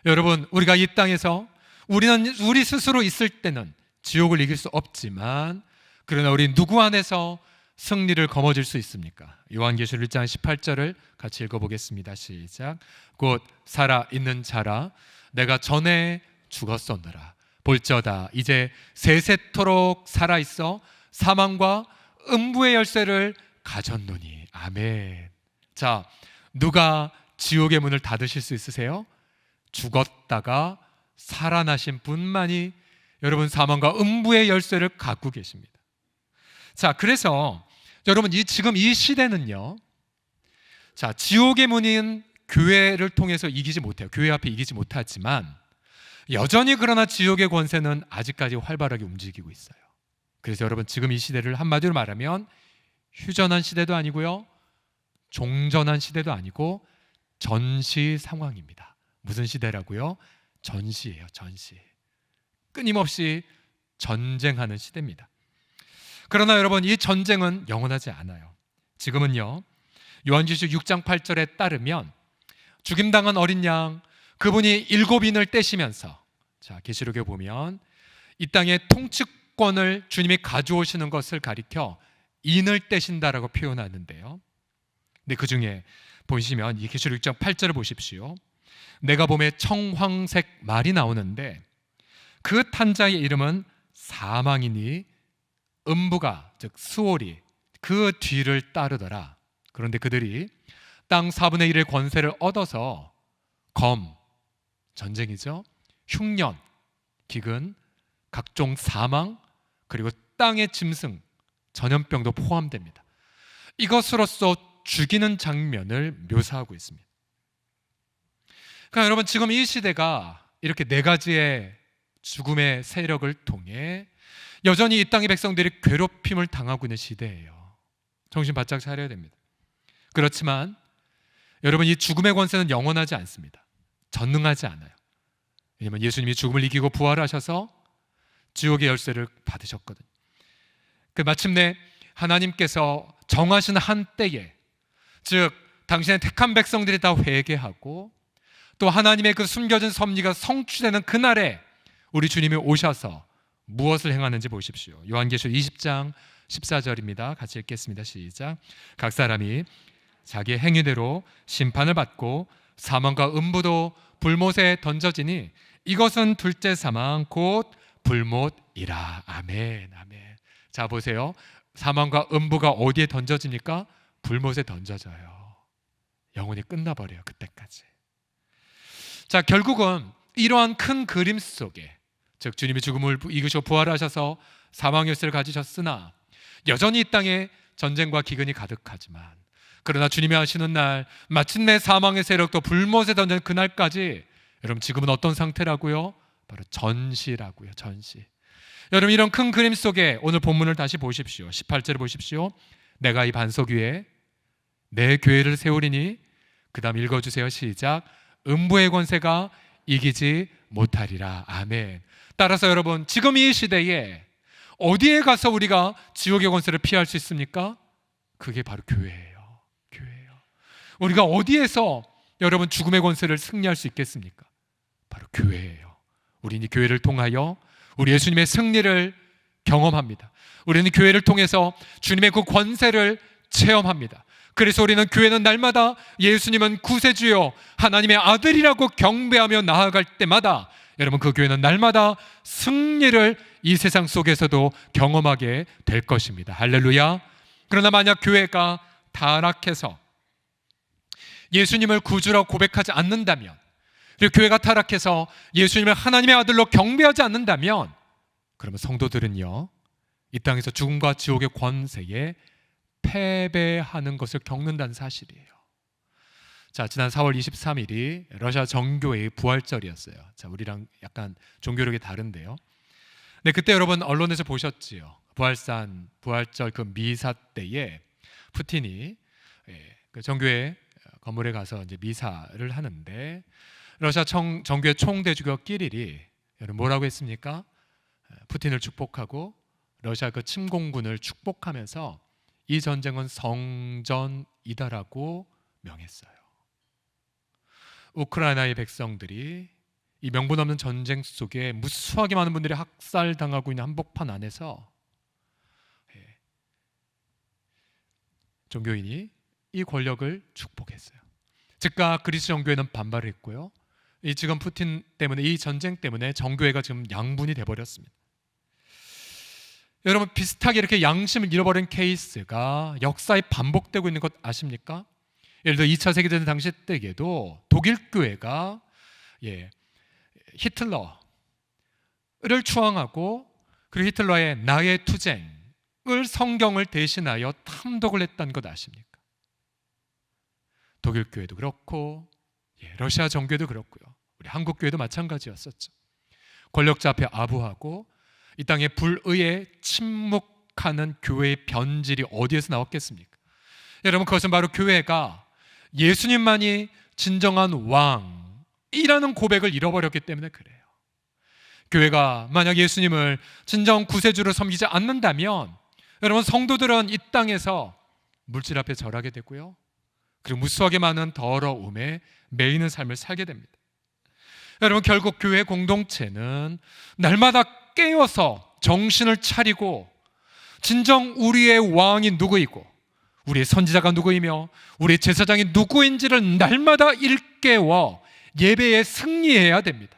여러분, 우리가 이 땅에서 우리 스스로 있을 때는 지옥을 이길 수 없지만, 그러나 우리 누구 안에서 승리를 거머쥘 수 있습니까? 요한계시록 1장 18절을 같이 읽어보겠습니다. 시작. 곧 살아있는 자라 내가 전에 죽었었노라. 볼지어다 이제 세세토록 살아있어 사망과 음부의 열쇠를 가졌노니. 아멘. 자, 누가 지옥의 문을 닫으실 수 있으세요? 죽었다가 살아나신 분만이 여러분 사망과 음부의 열쇠를 갖고 계십니다. 자, 그래서 여러분 지금 이 시대는요, 자, 지옥의 문은 교회를 통해서 이기지 못해요. 교회 앞에 이기지 못하지만 여전히 그러나 지옥의 권세는 아직까지 활발하게 움직이고 있어요. 그래서 여러분, 지금 이 시대를 한마디로 말하면 휴전한 시대도 아니고요, 종전한 시대도 아니고 전시 상황입니다. 무슨 시대라고요? 전시예요. 전시. 끊임없이 전쟁하는 시대입니다. 그러나 여러분, 이 전쟁은 영원하지 않아요. 지금은요, 요한계시록 6장 8절에 따르면 죽임당한 어린 양, 그분이 7인을 떼시면서, 자, 계시록에 보면 이 땅의 통치권을 주님이 가져오시는 것을 가리켜 인을 떼신다라고 표현하는데요, 근데 그 중에 보시면 이 계시록 6장 8절을 보십시오. 내가 봄에 청황색 말이 나오는데 그 탄자의 이름은 사망이니 음부가, 즉 스올이 그 뒤를 따르더라. 그런데 그들이 땅 4분의 1의 권세를 얻어서 전쟁이죠, 흉년, 기근, 각종 사망, 그리고 땅의 짐승, 전염병도 포함됩니다. 이것으로써 죽이는 장면을 묘사하고 있습니다. 그러니까 여러분, 지금 이 시대가 이렇게 네 가지의 죽음의 세력을 통해 여전히 이 땅의 백성들이 괴롭힘을 당하고 있는 시대예요. 정신 바짝 차려야 됩니다. 그렇지만 여러분, 이 죽음의 권세는 영원하지 않습니다. 전능하지 않아요. 왜냐하면 예수님이 죽음을 이기고 부활하셔서 지옥의 열쇠를 받으셨거든요. 마침내 하나님께서 정하신 한때에, 즉 당신의 택한 백성들이 다 회개하고 또 하나님의 그 숨겨진 섭리가 성취되는 그날에 우리 주님이 오셔서 무엇을 행하는지 보십시오. 요한계시록 20장 14절입니다. 같이 읽겠습니다. 시작. 각 사람이 자기의 행위대로 심판을 받고 사망과 음부도 불못에 던져지니 이것은 둘째 사망 곧 불못이라. 아멘. 아멘. 자, 보세요. 사망과 음부가 어디에 던져집니까? 불못에 던져져요. 영혼이 끝나버려요. 그때까지. 자, 결국은 이러한 큰 그림 속에, 즉 주님이 죽음을 이기시고 부활하셔서 사망 열쇠를 가지셨으나 여전히 이 땅에 전쟁과 기근이 가득하지만, 그러나 주님이 하시는 날 마침내 사망의 세력도 불못에 던진 그날까지 여러분, 지금은 어떤 상태라고요? 바로 전시라고요. 전시. 여러분, 이런 큰 그림 속에 오늘 본문을 다시 보십시오. 18절을 보십시오. 내가 이 반석 위에 내 교회를 세우리니, 그 다음 읽어주세요. 시작. 음부의 권세가 이기지 못하리라. 아멘. 따라서 여러분, 지금 이 시대에 어디에 가서 우리가 지옥의 권세를 피할 수 있습니까? 그게 바로 교회예요. 교회예요. 우리가 어디에서 여러분 죽음의 권세를 승리할 수 있겠습니까? 바로 교회예요. 우리는 교회를 통하여 우리 예수님의 승리를 경험합니다. 우리는 교회를 통해서 주님의 그 권세를 체험합니다. 그래서 우리는 교회는 날마다 예수님은 구세주요 하나님의 아들이라고 경배하며 나아갈 때마다 여러분, 그 교회는 날마다 승리를 이 세상 속에서도 경험하게 될 것입니다. 할렐루야. 그러나 만약 교회가 타락해서 예수님을 구주라고 고백하지 않는다면, 그리고 교회가 타락해서 예수님을 하나님의 아들로 경배하지 않는다면, 그러면 성도들은요, 이 땅에서 죽음과 지옥의 권세에 패배하는 것을 겪는다는 사실이에요. 자, 지난 4월 23일이 러시아 정교회의 부활절이었어요. 자, 우리랑 약간 종교력이 다른데요. 네, 그때 여러분 언론에서 보셨지요. 부활절 그 미사 때에 푸틴이 그 정교회 건물에 가서 이제 미사를 하는데, 러시아 정교회 총대주교 끼리리 여러분 뭐라고 했습니까? 푸틴을 축복하고 러시아 그 침공군을 축복하면서 이 전쟁은 성전이다라고 명했어요. 우크라이나의 백성들이 이 명분 없는 전쟁 속에 무수하게 많은 분들이 학살당하고 있는 한복판 안에서 종교인이 이 권력을 축복했어요. 즉각 그리스 정교회는 반발을 했고요. 이 지금 푸틴 때문에, 이 전쟁 때문에 정교회가 지금 양분이 돼버렸습니다. 여러분, 비슷하게 이렇게 양심을 잃어버린 케이스가 역사에 반복되고 있는 것 아십니까? 예를 들어 2차 세계대전 당시 때에도 독일 교회가 히틀러를 추앙하고, 그리고 히틀러의 나의 투쟁을 성경을 대신하여 탐독을 했다는 것 아십니까? 독일 교회도 그렇고 러시아 정교회도 그렇고요. 우리 한국 교회도 마찬가지였었죠. 권력자 앞에 아부하고 이 땅에 불의에 침묵하는 교회의 변질이 어디에서 나왔겠습니까? 여러분, 그것은 바로 교회가 예수님만이 진정한 왕이라는 고백을 잃어버렸기 때문에 그래요. 교회가 만약 예수님을 진정 구세주로 섬기지 않는다면 여러분, 성도들은 이 땅에서 물질 앞에 절하게 되고요, 그리고 무수하게 많은 더러움에 매이는 삶을 살게 됩니다. 여러분, 결국 교회 공동체는 날마다 깨어서 정신을 차리고 진정 우리의 왕이 누구이고 우리의 선지자가 누구이며 우리의 제사장이 누구인지를 날마다 일깨워 예배에 승리해야 됩니다.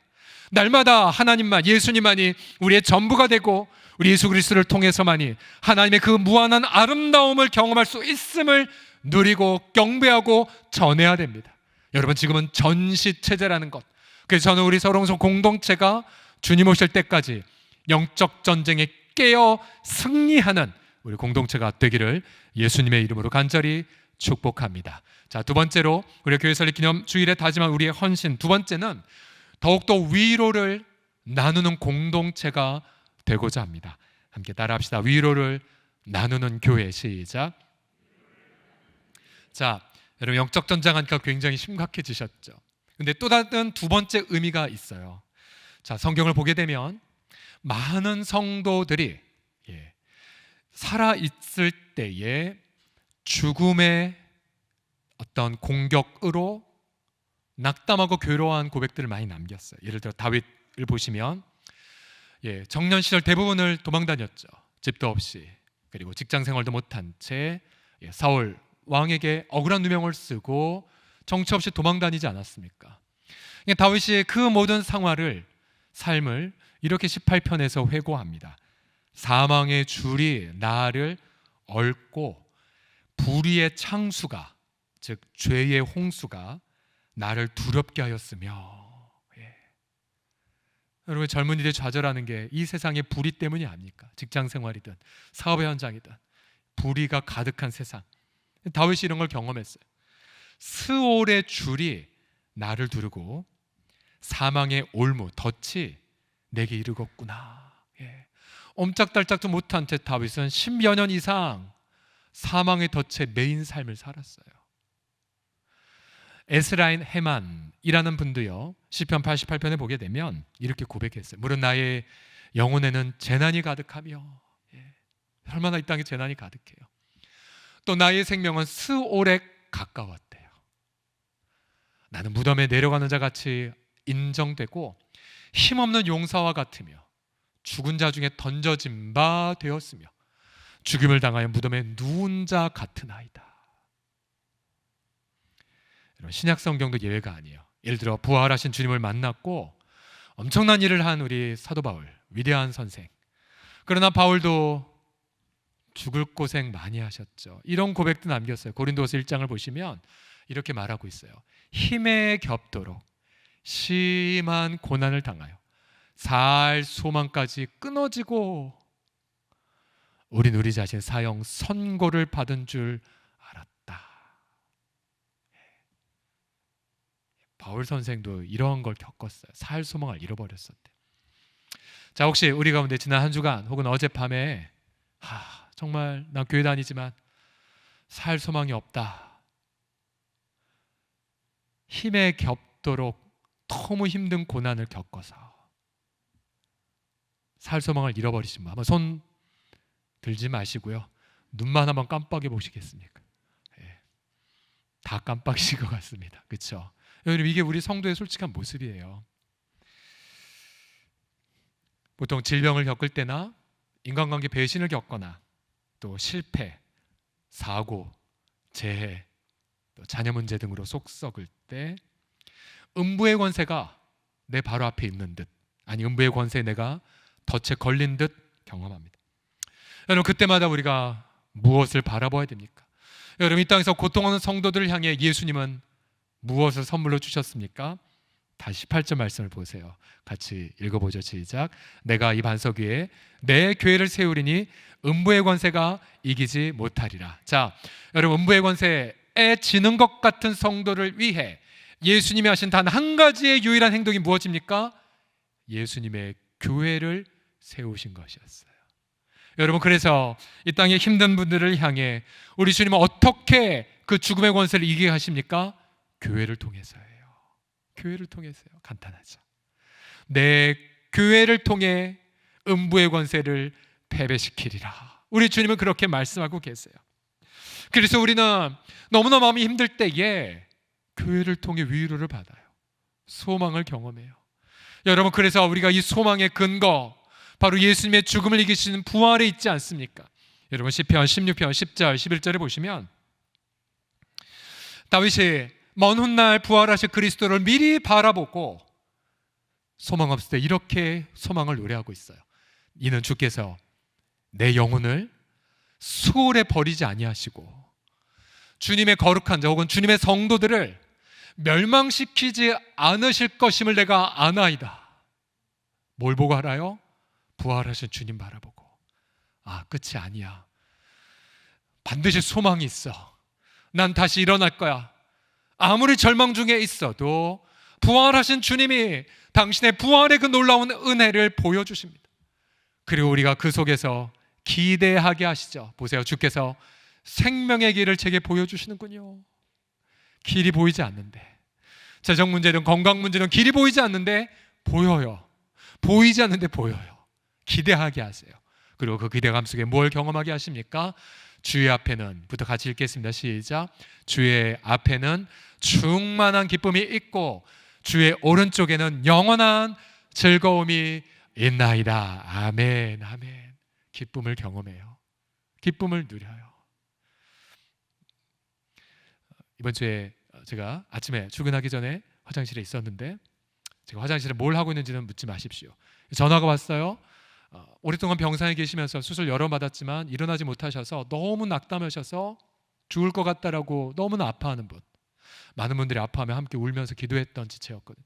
날마다 하나님만, 예수님만이 우리의 전부가 되고 우리 예수 그리스도를 통해서만이 하나님의 그 무한한 아름다움을 경험할 수 있음을 누리고 경배하고 전해야 됩니다. 여러분, 지금은 전시체제라는 것, 그래서 저는 우리 서롱성 공동체가 주님 오실 때까지 영적 전쟁에 깨어 승리하는 우리 공동체가 되기를 예수님의 이름으로 간절히 축복합니다. 자, 두 번째로 우리 교회 설립 기념 주일에 다짐한 우리의 헌신, 두 번째는 더욱더 위로를 나누는 공동체가 되고자 합니다. 함께 따라합시다. 위로를 나누는 교회. 시작. 자, 여러분 영적 전쟁 하니까 굉장히 심각해지셨죠. 근데 또 다른 두 번째 의미가 있어요. 자, 성경을 보게 되면 많은 성도들이 살아 있을 때에 죽음의 어떤 공격으로 낙담하고 괴로워한 고백들을 많이 남겼어요. 예를 들어 다윗을 보시면 청년 시절 대부분을 도망다녔죠. 집도 없이, 그리고 직장 생활도 못한 채 사울 왕에게 억울한 누명을 쓰고 정처 없이 도망다니지 않았습니까? 다윗이 그 모든 삶을 이렇게 18편에서 회고합니다. 사망의 줄이 나를 얽고 불의의 창수가, 즉 죄의 홍수가 나를 두렵게 하였으며. 여러분, 젊은이들이 좌절하는 게 이 세상의 불의 때문이 아닙니까? 직장 생활이든 사업의 현장이든 불의가 가득한 세상. 다윗이 이런 걸 경험했어요. 스올의 줄이 나를 두르고 사망의 올무, 덫이 내게 이르렀구나. 옴짝달짝도 못한 채 다윗은 10여 년 이상 사망의 덫에 매인 삶을 살았어요. 에스라인 헤만이라는 분도요, 시편 88편에 보게 되면 이렇게 고백했어요. 물론 나의 영혼에는 재난이 가득하며, 얼마나 이 땅에 재난이 가득해요. 또 나의 생명은 스올에 가까웠대요. 나는 무덤에 내려가는 자 같이 인정되고 힘없는 용사와 같으며 죽은 자 중에 던져진 바 되었으며 죽임을 당하여 무덤에 누운 자 같은 아이다. 신약 성경도 예외가 아니에요. 예를 들어 부활하신 주님을 만났고 엄청난 일을 한 우리 사도 바울, 위대한 선생. 그러나 바울도 죽을 고생 많이 하셨죠. 이런 고백도 남겼어요. 고린도서 1장을 보시면 이렇게 말하고 있어요. 힘에 겹도록 심한 고난을 당하여 살 소망까지 끊어지고 우린 우리 자신 사형 선고를 받은 줄 알았다. 바울 선생도 이러한 걸 겪었어요. 살 소망을 잃어버렸었대. 자, 혹시 우리 가운데 지난 한 주간 혹은 어젯밤에 정말 난 교회 다니지만 살 소망이 없다, 힘에 겹도록 너무 힘든 고난을 겪어서 살 소망을 잃어버리신 분 한번 손 들지 마시고요. 눈만 한번 깜빡여 보시겠습니까? 다 깜빡이신 것 같습니다. 그렇죠? 여러분, 이게 우리 성도의 솔직한 모습이에요. 보통 질병을 겪을 때나 인간관계 배신을 겪거나 또 실패, 사고, 재해, 또 자녀 문제 등으로 속 썩을 때 음부의 권세가 내 바로 앞에 있는 듯, 아니 음부의 권세에 내가 덫에 걸린 듯 경험합니다. 여러분, 그때마다 우리가 무엇을 바라봐야 됩니까? 여러분, 이 땅에서 고통하는 성도들을 향해 예수님은 무엇을 선물로 주셨습니까? 다시 8절 말씀을 보세요. 같이 읽어보죠. 시작. 내가 이 반석 위에 내 교회를 세우리니 음부의 권세가 이기지 못하리라. 자, 여러분, 음부의 권세에 지는 것 같은 성도를 위해 예수님이 하신 단 한 가지의 유일한 행동이 무엇입니까? 예수님의 교회를 세우신 것이었어요. 여러분, 그래서 이 땅에 힘든 분들을 향해 우리 주님은 어떻게 그 죽음의 권세를 이기게 하십니까? 교회를 통해서예요. 교회를 통해서요. 간단하죠. 내 교회를 통해 음부의 권세를 패배시키리라. 우리 주님은 그렇게 말씀하고 계세요. 그래서 우리는 너무나 마음이 힘들 때에 교회를 통해 위로를 받아요. 소망을 경험해요. 여러분, 그래서 우리가 이 소망의 근거, 바로 예수님의 죽음을 이기시는 부활에 있지 않습니까? 여러분, 시편 16편 10절 11절에 보시면 다윗이 먼 훗날 부활하실 그리스도를 미리 바라보고 소망 없을 때 이렇게 소망을 노래하고 있어요. 이는 주께서 내 영혼을 수월에 버리지 아니하시고 주님의 거룩한 자 혹은 주님의 성도들을 멸망시키지 않으실 것임을 내가 아나이다. 뭘 보고 알아요? 부활하신 주님 바라보고. 아, 끝이 아니야. 반드시 소망이 있어. 난 다시 일어날 거야. 아무리 절망 중에 있어도 부활하신 주님이 당신의 부활의 그 놀라운 은혜를 보여주십니다. 그리고 우리가 그 속에서 기대하게 하시죠. 보세요, 주께서 생명의 길을 제게 보여주시는군요. 길이 보이지 않는데, 재정 문제든 건강 문제든 길이 보이지 않는데 보여요. 보이지 않는데 보여요. 기대하게 하세요. 그리고 그 기대감 속에 뭘 경험하게 하십니까? 주의 앞에는, 부터 같이 읽겠습니다. 시작. 주의 앞에는 충만한 기쁨이 있고 주의 오른쪽에는 영원한 즐거움이 있나이다. 아멘, 아멘. 기쁨을 경험해요. 기쁨을 누려요. 이번 주에 제가 아침에 출근하기 전에 화장실에 있었는데, 제가 화장실에 뭘 하고 있는지는 묻지 마십시오. 전화가 왔어요. 오랫동안 병상에 계시면서 수술 여러 번 받았지만 일어나지 못하셔서 너무 낙담하셔서 죽을 것 같다라고 너무나 아파하는 분, 많은 분들이 아파하며 함께 울면서 기도했던 지체였거든요.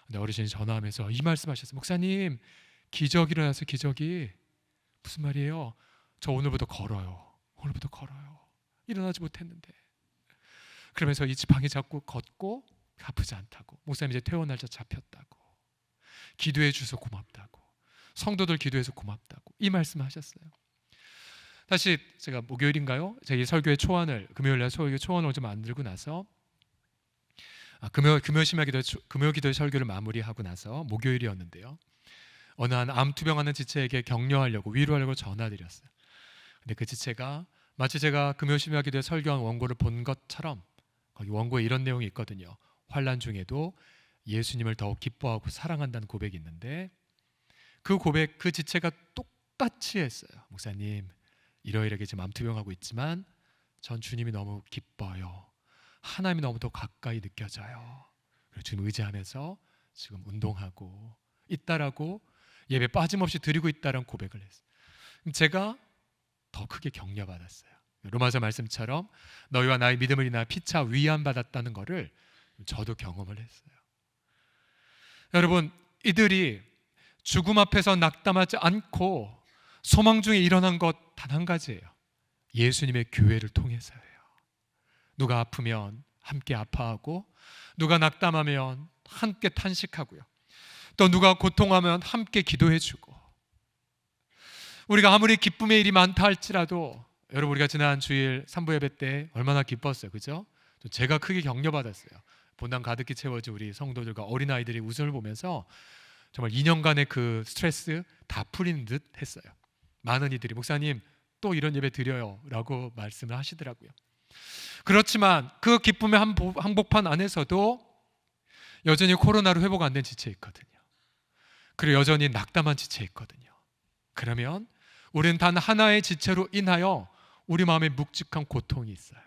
근데 어르신이 전화하면서 이 말씀하셨어요. 목사님, 기적이 일어나서 기적이. 무슨 말이에요? 저 오늘부터 걸어요. 오늘부터 걸어요. 일어나지 못했는데. 그러면서 이 지팡이 잡고 걷고 아프지 않다고, 목사님 이제 퇴원 날짜 잡혔다고, 기도해 주셔서 고맙다고, 성도들 기도해서 고맙다고, 이 말씀하셨어요. 다시 제가 목요일인가요? 제가 이 설교의 초안을, 금요일날 설교의 초안을 좀 만들고 나서 금요 기도의 설교를 마무리하고 나서 목요일이었는데요. 어느 한 암투병하는 지체에게 격려하려고, 위로하려고 전화드렸어요. 근데 그 지체가 마치 제가 금요 심야 기도의 설교한 원고를 본 것처럼 거기 원고에 이런 내용이 있거든요. 환난 중에도 예수님을 더욱 기뻐하고 사랑한다는 고백이 있는데, 그 고백, 그 지체가 똑같이 했어요. 목사님, 이러이러하게 지금 암투병하고 있지만 전 주님이 너무 기뻐요. 하나님이 너무 더 가까이 느껴져요. 그리고 주님 의지하면서 지금 운동하고 있다라고, 예배 빠짐없이 드리고 있다라는 고백을 했어요. 제가 더 크게 격려받았어요. 로마서 말씀처럼 너희와 나의 믿음을 인하여 피차 위안받았다는 것을 저도 경험을 했어요. 여러분, 이들이 죽음 앞에서 낙담하지 않고 소망 중에 일어난 것 단 한 가지예요. 예수님의 교회를 통해서예요. 누가 아프면 함께 아파하고, 누가 낙담하면 함께 탄식하고요, 또 누가 고통하면 함께 기도해주고, 우리가 아무리 기쁨의 일이 많다 할지라도, 여러분 우리가 지난 주일 3부 예배 때 얼마나 기뻤어요, 그죠? 제가 크게 격려받았어요. 본당 가득히 채워진 우리 성도들과 어린아이들이 웃음을 보면서 정말 2년간의 그 스트레스 다 풀린 듯 했어요. 많은 이들이 목사님 또 이런 예배 드려요 라고 말씀을 하시더라고요. 그렇지만 그 기쁨의 한복판 안에서도 여전히 코로나로 회복 안 된 지체 있거든요. 그리고 여전히 낙담한 지체 있거든요. 그러면 우리는 단 하나의 지체로 인하여 우리 마음에 묵직한 고통이 있어요.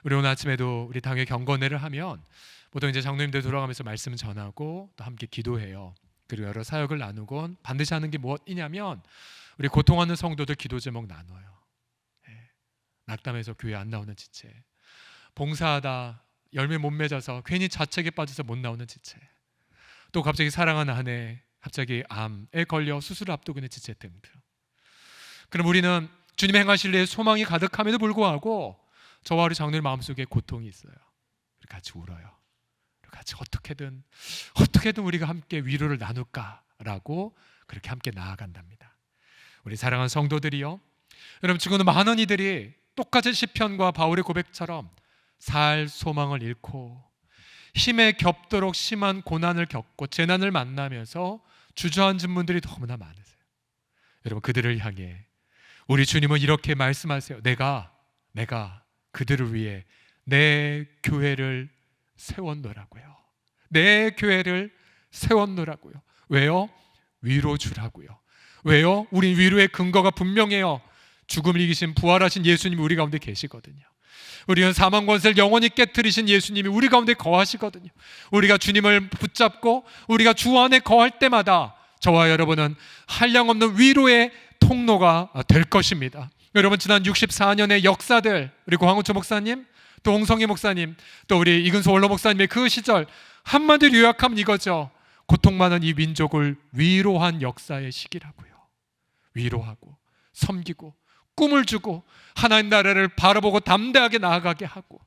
우리 오늘 아침에도 우리 당회 경건회를 하면 보통 이제 장로님들 돌아가면서 말씀 전하고 또 함께 기도해요. 그리고 여러 사역을 나누곤 반드시 하는 게 무엇이냐면, 우리 고통하는 성도들 기도 제목 나눠요. 낙담해서 교회 안 나오는 지체, 봉사하다 열매 못 맺어서 괜히 자책에 빠져서 못 나오는 지체, 또 갑자기 사랑하는 아내 갑자기 암에 걸려 수술을 앞두고 있는 지체 등등. 그럼 우리는 주님의 행하실 일에 소망이 가득함에도 불구하고 저와 우리 장로님 마음속에 고통이 있어요. 우리 같이 울어요. 같이 어떻게든 우리가 함께 위로를 나눌까라고 그렇게 함께 나아간답니다. 우리 사랑하는 성도들이요, 여러분 지금은 많은 이들이 똑같은 시편과 바울의 고백처럼 살 소망을 잃고 힘에 겹도록 심한 고난을 겪고 재난을 만나면서 주저앉은 분들이 너무나 많으세요. 여러분 그들을 향해 우리 주님은 이렇게 말씀하세요. 내가 그들을 위해 내 교회를 세웠노라고요. 내 교회를 세웠노라고요. 왜요? 위로 주라고요. 왜요? 우리 위로의 근거가 분명해요. 죽음을 이기신 부활하신 예수님이 우리 가운데 계시거든요. 우리는 사망 권세를 영원히 깨트리신 예수님이 우리 가운데 거하시거든요. 우리가 주님을 붙잡고 우리가 주 안에 거할 때마다 저와 여러분은 한량없는 위로의 통로가 될 것입니다. 여러분 지난 64년의 역사들, 우리 고항우초 목사님, 또 홍성희 목사님, 또 우리 이근소 원로 목사님의 그 시절 한마디로 요약하면 이거죠. 고통받는 이 민족을 위로한 역사의 시기라고요. 위로하고 섬기고 꿈을 주고 하나님 나라를 바라보고 담대하게 나아가게 하고,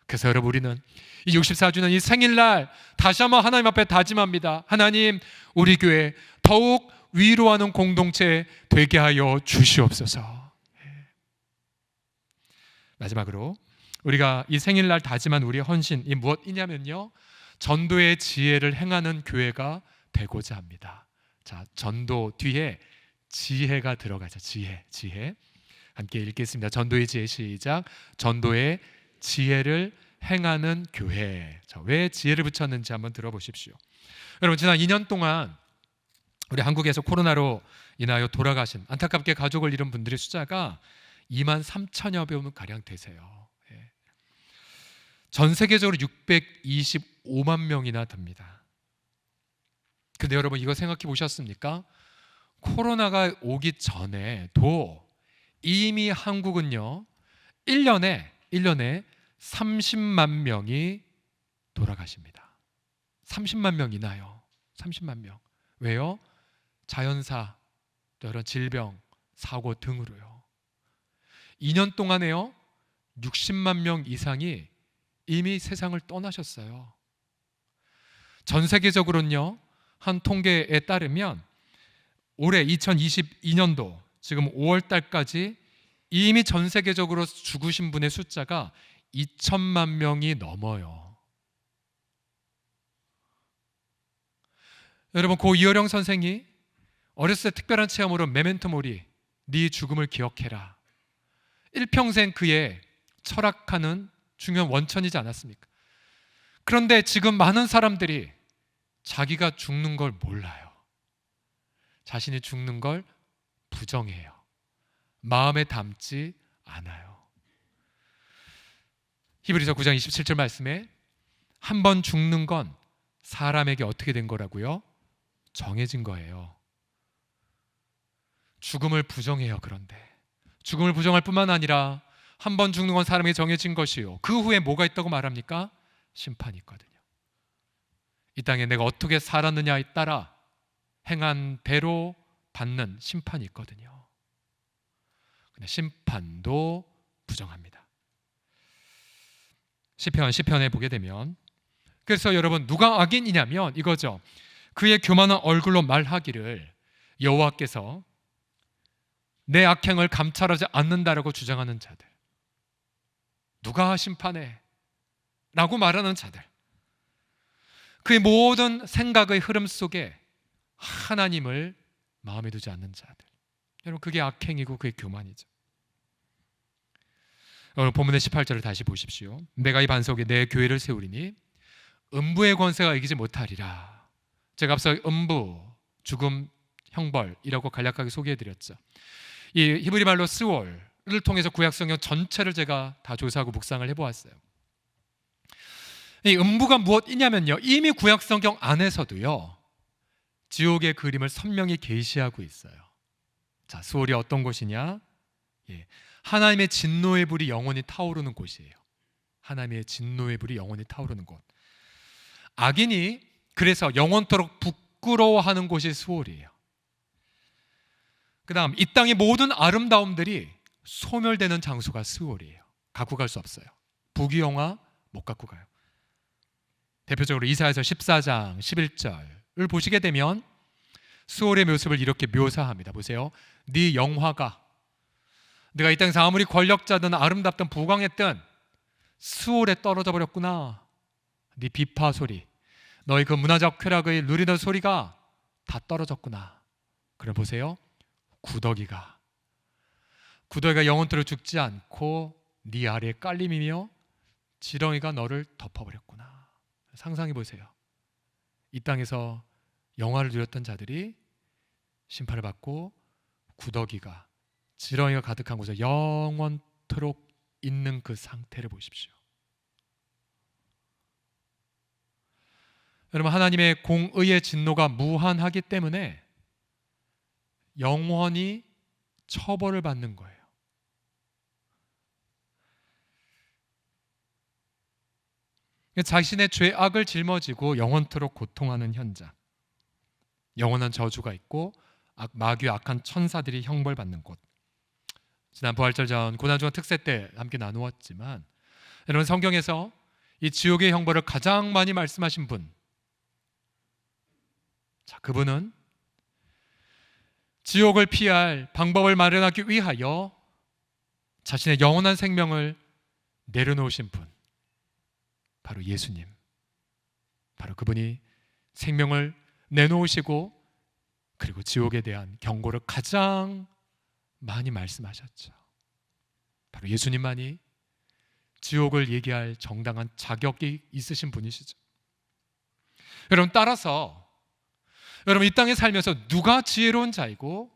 그래서 여러분 우리는 이 64주년 이 생일날 다시 한번 하나님 앞에 다짐합니다. 하나님, 우리 교회 더욱 위로하는 공동체 되게 하여 주시옵소서. 마지막으로 우리가 이 생일날 다짐한 우리의 헌신이 무엇이냐면요, 전도의 지혜를 행하는 교회가 되고자 합니다. 자, 전도 뒤에 지혜가 들어가죠. 지혜. 함께 읽겠습니다. 전도의 지혜 시작. 전도의 지혜를 행하는 교회. 자, 왜 지혜를 붙였는지 한번 들어보십시오. 여러분, 지난 2년 동안 우리 한국에서 코로나로 인하여 돌아가신, 안타깝게 가족을 잃은 분들의 숫자가 2만 3천여 명 가량 되세요. 전 세계적으로 625만 명이나 됩니다. 근데 여러분, 이거 생각해 보셨습니까? 코로나가 오기 전에도 이미 한국은요 1년에 30만 명이 돌아가십니다. 30만 명이나요. 30만 명. 왜요? 자연사, 또 이런 질병, 사고 등으로요. 2년 동안에요 60만 명 이상이 이미 세상을 떠나셨어요. 전 세계적으로는요, 한 통계에 따르면 올해 2022년도 지금 5월 달까지 이미 전 세계적으로 죽으신 분의 숫자가 2천만 명이 넘어요. 여러분, 고 이어령 선생이 어렸을 때 특별한 체험으로 메멘토 모리, 네 죽음을 기억해라, 일평생 그의 철학하는 중요한 원천이지 않았습니까? 그런데 지금 많은 사람들이 자기가 죽는 걸 몰라요. 자신이 죽는 걸 부정해요. 마음에 담지 않아요. 히브리서 9장 27절 말씀에 한 번 죽는 건 사람에게 어떻게 된 거라고요? 정해진 거예요. 죽음을 부정해요. 그런데 죽음을 부정할 뿐만 아니라 한 번 죽는 건 사람에게 정해진 것이요, 그 후에 뭐가 있다고 말합니까? 심판이 있거든요. 이 땅에 내가 어떻게 살았느냐에 따라 행한 대로 받는 심판이 있거든요. 근데 심판도 부정합니다. 시편에 보게 되면, 그래서 여러분 누가 악인이냐면 이거죠. 그의 교만한 얼굴로 말하기를 여호와께서 내 악행을 감찰하지 않는다라고 주장하는 자들, 누가 심판해? 라고 말하는 자들, 그의 모든 생각의 흐름 속에 하나님을 마음에 두지 않는 자들, 여러분 그게 악행이고 그게 교만이죠. 오늘 본문의 18절을 다시 보십시오. 내가 이 반석에 내 교회를 세우리니 음부의 권세가 이기지 못하리라. 제가 앞서 음부, 죽음, 형벌이라고 간략하게 소개해드렸죠. 이 히브리 말로 스월을 통해서 구약성경 전체를 제가 다 조사하고 묵상을 해보았어요. 이 음부가 무엇이냐면요, 이미 구약성경 안에서도요 지옥의 그림을 선명히 계시하고 있어요. 자, 스월이 어떤 곳이냐? 하나님의 진노의 불이 영원히 타오르는 곳이에요. 하나님의 진노의 불이 영원히 타오르는 곳. 악인이 그래서 영원토록 부끄러워하는 곳이 스월이에요. 그 다음, 이 땅의 모든 아름다움들이 소멸되는 장소가 스월이에요. 갖고 갈 수 없어요. 부귀영화 못 갖고 가요. 대표적으로 이사야서 14장 11절을 보시게 되면 스월의 모습을 이렇게 묘사합니다. 보세요. 네 영화가, 네가 이 땅에서 아무리 권력자든 아름답든 부강했든 스월에 떨어져 버렸구나. 네 비파 소리, 너희 그 문화적 쾌락의 누리는 소리가 다 떨어졌구나. 그럼 보세요. 구더기가 영원토록 죽지 않고 네 아래에 깔림이며 지렁이가 너를 덮어버렸구나. 상상해 보세요. 이 땅에서 영화를 누렸던 자들이 심판을 받고 구더기가, 지렁이가 가득한 곳에 영원토록 있는 그 상태를 보십시오. 여러분, 하나님의 공의의 진노가 무한하기 때문에 영원히 처벌을 받는 거예요. 자신의 죄악을 짊어지고 영원토록 고통하는 현장. 영원한 저주가 있고 마귀와 악한 천사들이 형벌받는 곳. 지난 부활절 전 고난주간 특세 때 함께 나누었지만, 여러분, 성경에서 이 지옥의 형벌을 가장 많이 말씀하신 분, 자, 그분은 지옥을 피할 방법을 마련하기 위하여 자신의 영원한 생명을 내려놓으신 분, 바로 예수님. 바로 그분이 생명을 내놓으시고 그리고 지옥에 대한 경고를 가장 많이 말씀하셨죠. 바로 예수님만이 지옥을 얘기할 정당한 자격이 있으신 분이시죠. 여러분, 따라서 여러분, 이 땅에 살면서 누가 지혜로운 자이고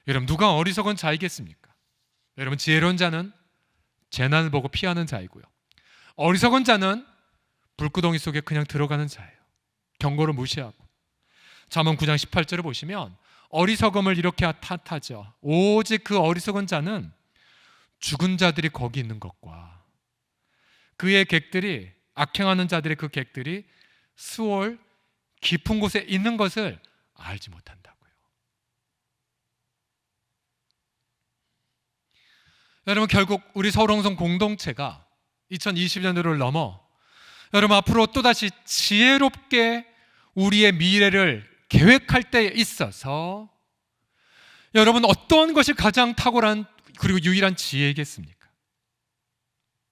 여러분, 누가 어리석은 자이겠습니까? 여러분, 지혜로운 자는 재난을 보고 피하는 자이고요, 어리석은 자는 불구덩이 속에 그냥 들어가는 자예요. 경고를 무시하고. 잠언 9장 18절을 보시면 어리석음을 이렇게 탓하죠. 오직 그 어리석은 자는 죽은 자들이 거기 있는 것과 그의 객들이, 악행하는 자들의 그 객들이 수월 깊은 곳에 있는 것을 알지 못한다고요. 여러분, 결국 우리 서울홍성 공동체가 2020년도를 넘어 여러분 앞으로 또다시 지혜롭게 우리의 미래를 계획할 때에 있어서 여러분, 어떤 것이 가장 탁월한 그리고 유일한 지혜이겠습니까?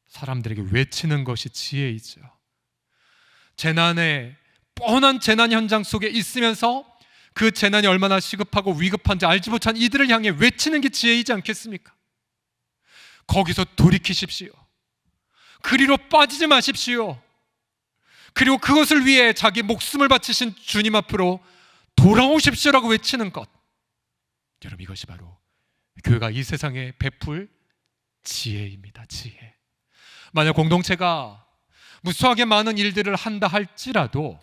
사람들에게 외치는 것이 지혜이죠. 재난의 뻔한 재난 현장 속에 있으면서 그 재난이 얼마나 시급하고 위급한지 알지 못한 이들을 향해 외치는 게 지혜이지 않겠습니까? 거기서 돌이키십시오. 그리로 빠지지 마십시오. 그리고 그것을 위해 자기 목숨을 바치신 주님 앞으로 돌아오십시오라고 외치는 것, 여러분, 이것이 바로 교회가 이 세상에 베풀 지혜입니다. 지혜. 만약 공동체가 무수하게 많은 일들을 한다 할지라도,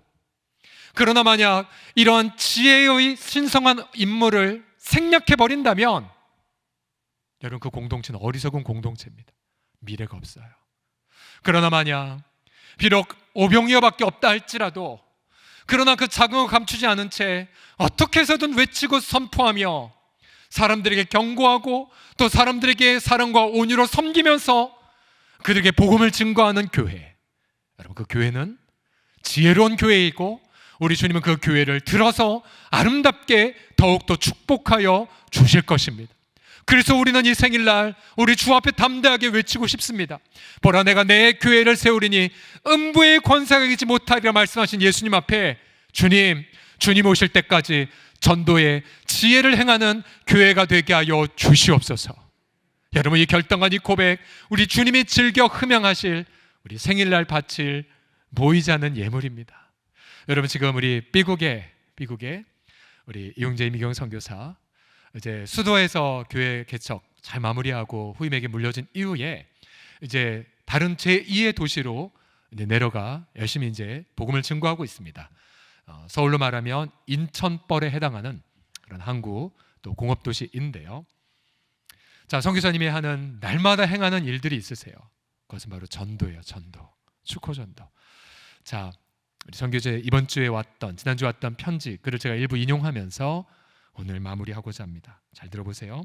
그러나 만약 이러한 지혜의 신성한 인물을 생략해버린다면 여러분, 그 공동체는 어리석은 공동체입니다. 미래가 없어요. 그러나 만약 비록 오병이어밖에 없다 할지라도, 그러나 그 자긍을 감추지 않은 채 어떻게 해서든 외치고 선포하며 사람들에게 경고하고 또 사람들에게 사랑과 온유로 섬기면서 그들에게 복음을 증거하는 교회, 여러분, 그 교회는 지혜로운 교회이고 우리 주님은 그 교회를 들어서 아름답게 더욱더 축복하여 주실 것입니다. 그래서 우리는 이 생일날 우리 주 앞에 담대하게 외치고 싶습니다. 보라, 내가 내 교회를 세우리니 음부의 권세가 이기지 못하리라 말씀하신 예수님 앞에, 주님 오실 때까지 전도의 지혜를 행하는 교회가 되게 하여 주시옵소서. 여러분, 이 결단과 이 고백, 우리 주님이 즐겨 흠양하실 우리 생일날 바칠 보이지 않는 예물입니다. 여러분, 지금 우리 삐국의 우리 이용재 이미경 선교사 이제 수도에서 교회 개척 잘 마무리하고 후임에게 물려진 이후에 이제 다른 제2의 도시로 이제 내려가 열심히 이제 복음을 증거하고 있습니다. 서울로 말하면 인천벌에 해당하는 그런 항구 또 공업도시인데요. 자, 선교사님이 하는 날마다 행하는 일들이 있으세요. 그것은 바로 전도예요. 전도, 축호전도. 자, 우리 선교제 이번 주에 지난주에 왔던 편지 글을 제가 일부 인용하면서 오늘 마무리하고자 합니다. 잘 들어보세요.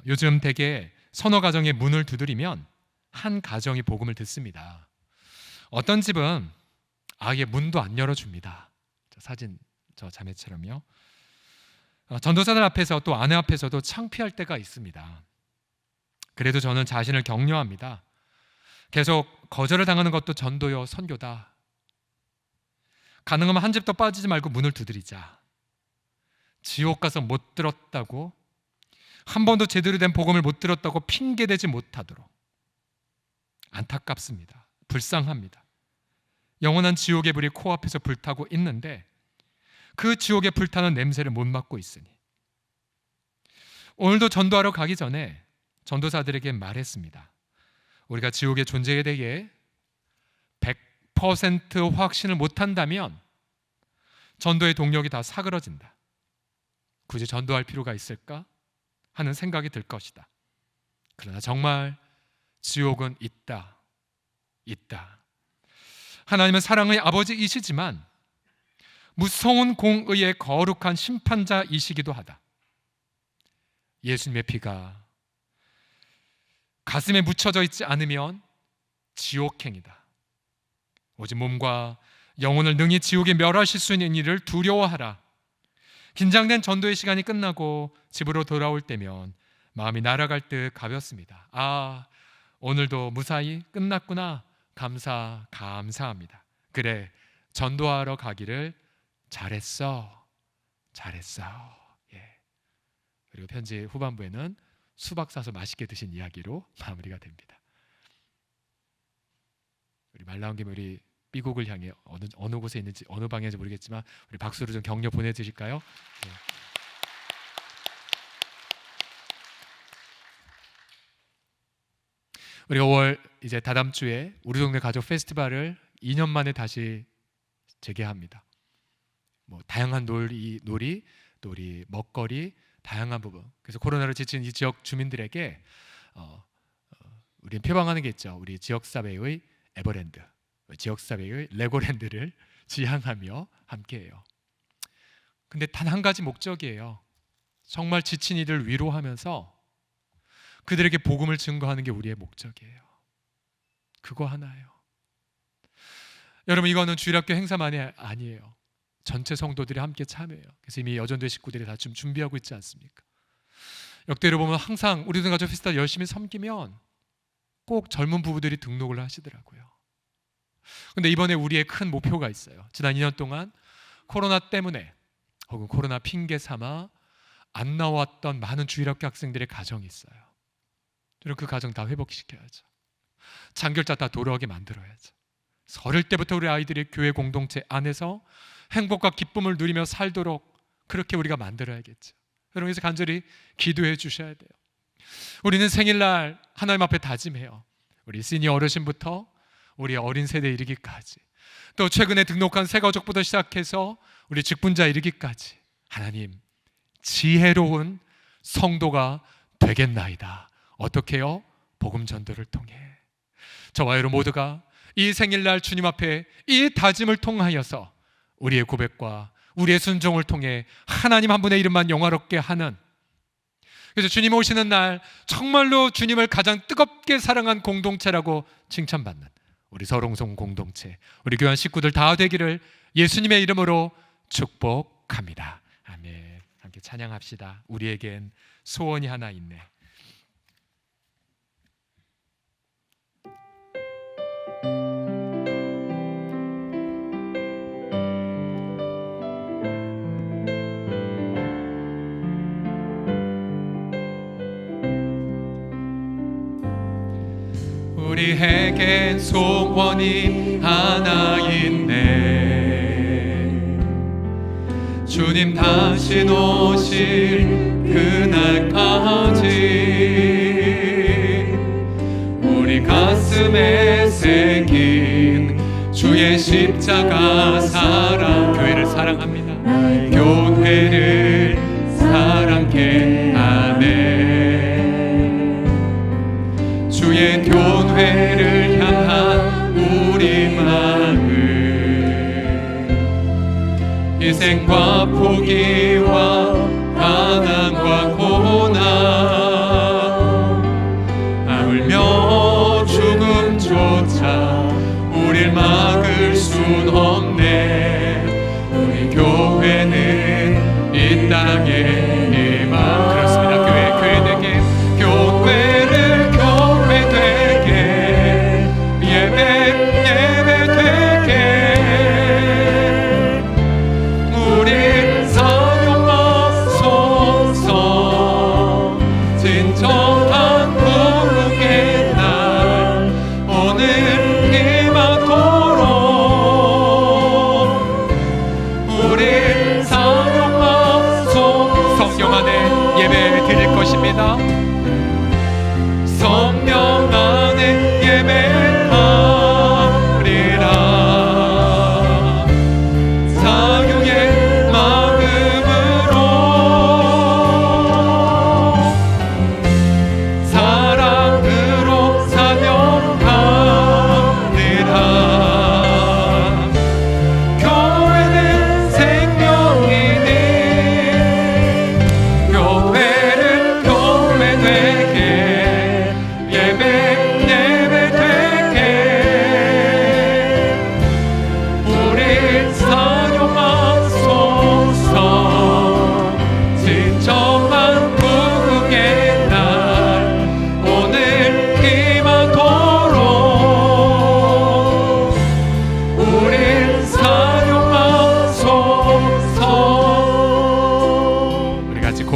요즘 대개 서너 가정의 문을 두드리면 한 가정이 복음을 듣습니다. 어떤 집은 아예 문도 안 열어줍니다. 사진 저 자매처럼요. 전도사들 앞에서 또 아내 앞에서도 창피할 때가 있습니다. 그래도 저는 자신을 격려합니다. 계속 거절을 당하는 것도 전도요, 선교다. 가능하면 한 집도 빠지지 말고 문을 두드리자. 지옥 가서 못 들었다고, 한 번도 제대로 된 복음을 못 들었다고 핑계대지 못하도록. 안타깝습니다. 불쌍합니다. 영원한 지옥의 불이 코앞에서 불타고 있는데 그 지옥의 불타는 냄새를 못 맡고 있으니, 오늘도 전도하러 가기 전에 전도사들에게 말했습니다. 우리가 지옥의 존재에 대해 100% 확신을 못한다면 전도의 동력이 다 사그러진다. 굳이 전도할 필요가 있을까 하는 생각이 들 것이다. 그러나 정말 지옥은 있다. 하나님은 사랑의 아버지이시지만 무서운 공의의 거룩한 심판자이시기도 하다. 예수님의 피가 가슴에 묻혀져 있지 않으면 지옥행이다. 오직 몸과 영혼을 능히 지옥에 멸하실 수 있는 이를 두려워하라. 긴장된 전도의 시간이 끝나고 집으로 돌아올 때면 마음이 날아갈 듯 가볍습니다. 아, 오늘도 무사히 끝났구나. 감사합니다. 그래, 전도하러 가기를 잘했어. 예. 그리고 편지 후반부에는 수박 사서 맛있게 드신 이야기로 마무리가 됩니다. 우리 말 나온 김에 우리 미국을 향해 어느 곳에 있는지 어느 방향인지 모르겠지만 우리 박수로 좀 격려 보내주실까요? 네. 우리가 5월 이제 다다음 주에 우리 동네 가족 페스티벌을 2년 만에 다시 재개합니다. 뭐 다양한 놀이 또 우리 먹거리 다양한 부분. 그래서 코로나로 지친 이 지역 주민들에게 우리는 표방하는 게 있죠. 우리 지역사회의 에버랜드, 지역사회의 레고랜드를 지향하며 함께해요. 근데 단 한 가지 목적이에요. 정말 지친 이들을 위로하면서 그들에게 복음을 증거하는 게 우리의 목적이에요. 그거 하나예요. 여러분, 이거는 주일학교 행사만이 아니에요. 전체 성도들이 함께 참여해요. 그래서 이미 여전도회 식구들이 다 지금 준비하고 있지 않습니까? 역대로 보면 항상 우리 등 가족 페스티벌 열심히 섬기면 꼭 젊은 부부들이 등록을 하시더라고요. 근데 이번에 우리의 큰 목표가 있어요. 지난 2년 동안 코로나 때문에 혹은 코로나 핑계 삼아 안 나왔던 많은 주일학교 학생들의 가정이 있어요. 저는 그 가정 다 회복시켜야죠. 장결자 다 돌아오게 만들어야죠. 어릴 때부터 우리 아이들이 교회 공동체 안에서 행복과 기쁨을 누리며 살도록 그렇게 우리가 만들어야겠죠. 여러분께서 간절히 기도해 주셔야 돼요. 우리는 생일날 하나님 앞에 다짐해요. 우리 시니어 어르신부터 우리 어린 세대에 이르기까지, 또 최근에 등록한 새가족부터 시작해서 우리 직분자 이르기까지, 하나님, 지혜로운 성도가 되겠나이다. 어떻게요? 복음 전도를 통해. 저와 여러분 모두가 이 생일날 주님 앞에 이 다짐을 통하여서 우리의 고백과 우리의 순종을 통해 하나님 한 분의 이름만 영화롭게 하는, 그래서 주님 오시는 날 정말로 주님을 가장 뜨겁게 사랑한 공동체라고 칭찬받는 우리 서롱송 공동체, 우리 교회 식구들 다 되기를 예수님의 이름으로 축복합니다. 아멘. 함께 찬양합시다. 우리에겐 소원이 하나 있네. 우리에겐 소원이 하나 있네. 주님 다시 오실 그날까지 우리 가슴에 새긴 주의 십자가 사랑, 교회를 사랑합니다. 교회를 사랑케 하네. 주의 교회를 향한 우리 마음을 희생과 포기와 가난과 고난 하물며 죽음조차 우릴 막을 순 없네. 우리 교회는 이 땅의 희망. 그렇습니다. 교회 되게, 교회를 교회 되게, 예배 되게 우릴 사용하소서. 진정한 부르게 날 오늘 임하도록 우릴 사용하소서. 성령 안에 예배 드릴 것입니다. 성령 안에 예배하리라. 사유의 마음으로 사랑으로 사명하리라. 교회는 새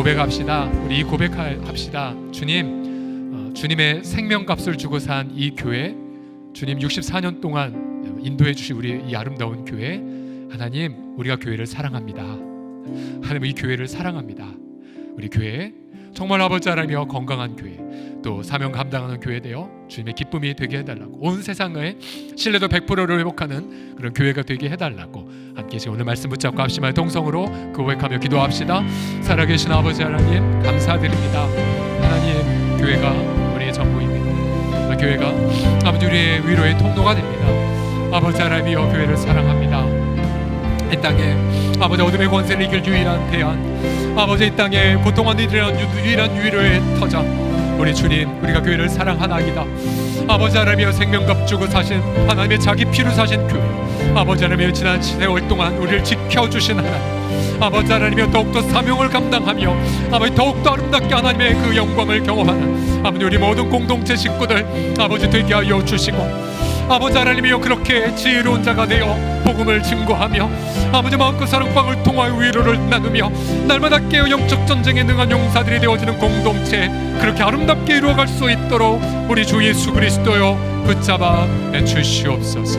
고백합시다. 우리 이 고백합시다. 주님, 주님의 생명값을 주고 산 이 교회, 주님 64년 동안 인도해 주신 우리 이 아름다운 교회, 하나님, 우리가 교회를 사랑합니다. 하나님, 이 교회를 사랑합니다. 우리 교회 정말 아버지 하나님이여 건강한 교회, 또 사명 감당하는 교회 되어 주님의 기쁨이 되게 해달라고, 온 세상의 신뢰도 100%를 회복하는 그런 교회가 되게 해달라고 함께 지금 오늘 말씀 붙잡고 합심하여 동성으로 고백하며 기도합시다. 살아계신 아버지 하나님 감사드립니다. 하나님, 교회가 우리의 전부입니다. 교회가 아버지 우리의 위로의 통로가 됩니다. 아버지 하나님이여 교회를 사랑합니다. 이 땅에 아버지 어둠의 권세를 이길 유일한 대안, 아버지 이 땅에 고통한 이들의 유일한 위로의 터전, 우리 주님, 우리가 교회를 사랑하나이다. 아버지 하나님이여 생명값 주고 사신 하나님의 자기 피로 사신 교회, 아버지 하나님이여 지난 세월 동안 우리를 지켜주신 하나님, 아버지 하나님이여 더욱더 사명을 감당하며 아버지 더욱더 아름답게 하나님의 그 영광을 경험하는 아버지 우리 모든 공동체 식구들 아버지 되게 하여 주시고, 아버지 하나님이여 그렇게 지혜로운 자가 되어 복음을 증거하며 아버지 마음껏 사랑방을 통하여 위로를 나누며 날마다 깨어 영적 전쟁에 능한 용사들이 되어지는 공동체, 그렇게 아름답게 이루어갈 수 있도록 우리 주 예수 그리스도여 붙잡아 주시옵소서.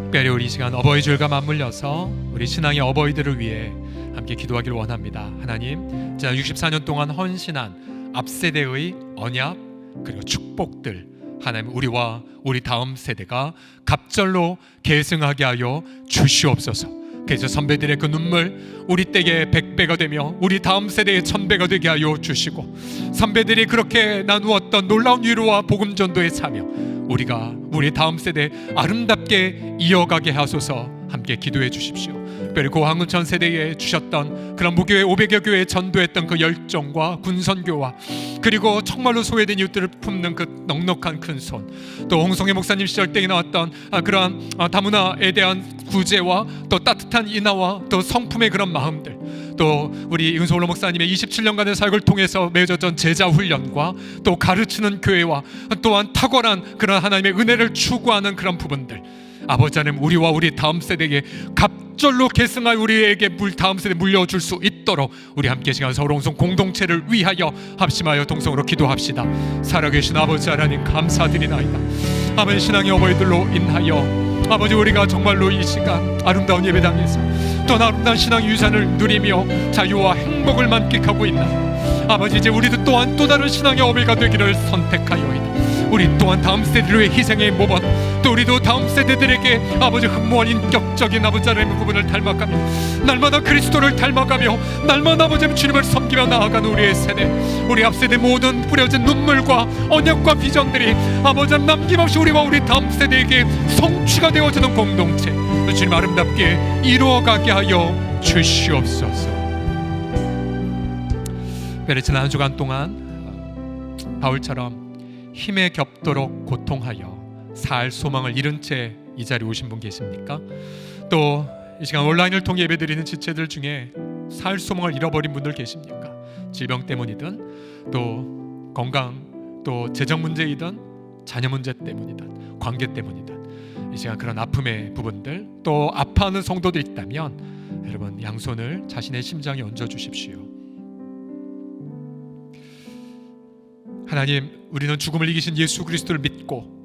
특별히 우리 시간 어버이 줄과 맞물려서 우리 신앙의 어버이들을 위해 함께 기도하기를 원합니다. 하나님, 지난 64년 동안 헌신한 앞세대의 언약 그리고 축복들, 하나님 우리와 우리 다음 세대가 갑절로 계승하게 하여 주시옵소서. 그래서 선배들의 그 눈물 우리 때에 100배가 되며 우리 다음 세대의 1000배가 되게 하여 주시고, 선배들이 그렇게 나누었던 놀라운 위로와 복음 전도의 사명 우리가 우리 다음 세대 아름답게 이어가게 하소서. 함께 기도해 주십시오. 특별히 고항운천 세대에 주셨던 그런 무교회 500여 교회에 전도했던 그 열정과 군선교와 그리고 정말로 소외된 이웃들을 품는 그 넉넉한 큰손, 또 홍성애 목사님 시절 때에 나왔던 그러한 다문화에 대한 구제와 또 따뜻한 인하와 또 성품의 그런 마음들, 또 우리 윤소홀로 목사님의 27년간의 사역을 통해서 맺어졌던 제자 훈련과 또 가르치는 교회와 또한 탁월한 그런 하나님의 은혜를 추구하는 그런 부분들, 아버지 하나님 우리와 우리 다음 세대에게 갑절로 계승할 우리에게 다음 세대에 물려줄 수 있도록 우리 함께 시간 서울홍성 공동체를 위하여 합심하여 동성으로 기도합시다. 살아계신 아버지 하나님 감사드리나이다. 아버지 신앙의 어버이들로 인하여 아버지 우리가 정말로 이 시간 아름다운 예배당에서 또 아름다운 신앙 유산을 누리며 자유와 행복을 만끽하고 있나, 아버지 이제 우리도 또한 또 다른 신앙의 어버이가 되기를 선택하여이다. 우리 또한 다음 세대들의 희생의 모범, 또 우리도 다음 세대들에게 아버지 흠모한 인격적인 아버지 하나님의 부분을 닮아가며 날마다 그리스도를 닮아가며 날마다 아버지 주님을 섬기며 나아가는 우리의 세대, 우리 앞세대 모든 뿌려진 눈물과 언약과 비전들이 아버지 남김없이 우리와 우리 다음 세대에게 성취가 되어지는 공동체 주님 아름답게 이루어가게 하여 주시옵소서. 특별히 지난 한 주간 동안 바울처럼 힘에 겹도록 고통하여 살 소망을 잃은 채 이 자리에 오신 분 계십니까? 또 이 시간 온라인을 통해 예배드리는 지체들 중에 살 소망을 잃어버린 분들 계십니까? 질병 때문이든 또 건강 또 재정 문제이든 자녀 문제 때문이든 관계 때문이든 이 시간 그런 아픔의 부분들, 또 아파하는 성도들 있다면 여러분 양손을 자신의 심장에 얹어 주십시오. 하나님, 우리는 죽음을 이기신 예수 그리스도를 믿고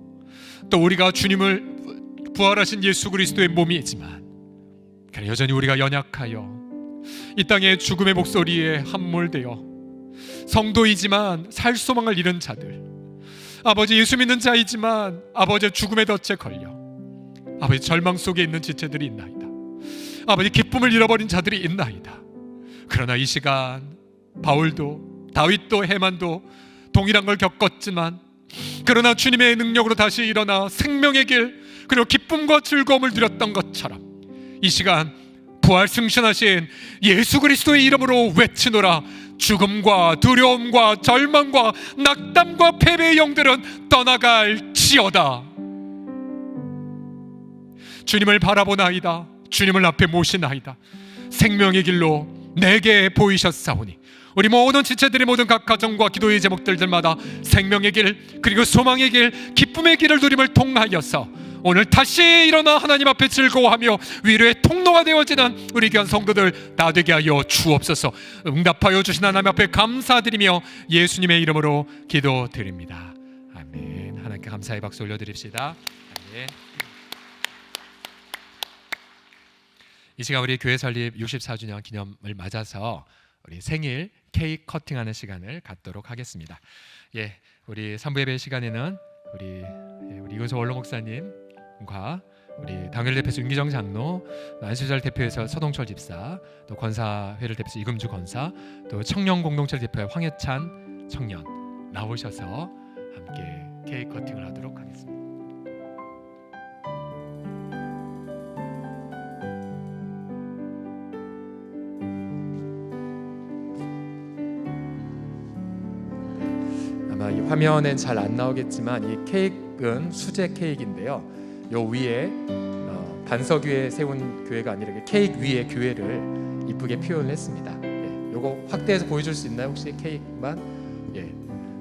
또 우리가 주님을 부활하신 예수 그리스도의 몸이지만 여전히 우리가 연약하여 이 땅의 죽음의 목소리에 함몰되어 성도이지만 살 소망을 잃은 자들, 아버지 예수 믿는 자이지만 아버지 죽음의 덫에 걸려 아버지 절망 속에 있는 지체들이 있나이다. 아버지 기쁨을 잃어버린 자들이 있나이다. 그러나 이 시간 바울도 다윗도 해만도 동일한 걸 겪었지만 그러나 주님의 능력으로 다시 일어나 생명의 길 그리고 기쁨과 즐거움을 누렸던 것처럼 이 시간 부활 승천하신 예수 그리스도의 이름으로 외치노라. 죽음과 두려움과 절망과 낙담과 패배의 영들은 떠나갈지어다. 주님을 바라보나이다. 주님을 앞에 모시나이다. 생명의 길로 내게 보이셨사오니 우리 모든 지체들의 모든 각 가정과 기도의 제목들마다 생명의 길 그리고 소망의 길 기쁨의 길을 누림을 통하여서 오늘 다시 일어나 하나님 앞에 즐거워하며 위로의 통로가 되어지는 우리 귀한 성도들 다 되게 하여 주옵소서. 응답하여 주신 하나님 앞에 감사드리며 예수님의 이름으로 기도드립니다. 아멘. 하나님께 감사의 박수 올려드립시다. 아멘. 이 시간 우리 교회 설립 64주년 기념을 맞아서 우리 생일 케이크 커팅하는 시간을 갖도록 하겠습니다. 우리 3부 예배 시간에는 우리 이근소 원로 목사님과 우리 당일 대표에서 윤기정 장로, 안수절 대표에서 서동철 집사, 또 권사회를 대표해서 이금주 권사, 또 청년 공동체 대표 황혜찬 청년 나오셔서 함께 케이크 커팅을 하도록 하겠습니다. 아마 이 화면엔 잘 안 나오겠지만 이 케이크는 수제 케이크인데요. 요 위에 반석 위에 세운 교회가 아니라 케이크 위에 교회를 이쁘게 표현을 했습니다. 요거 확대해서 보여줄 수 있나요? 혹시 케이크만?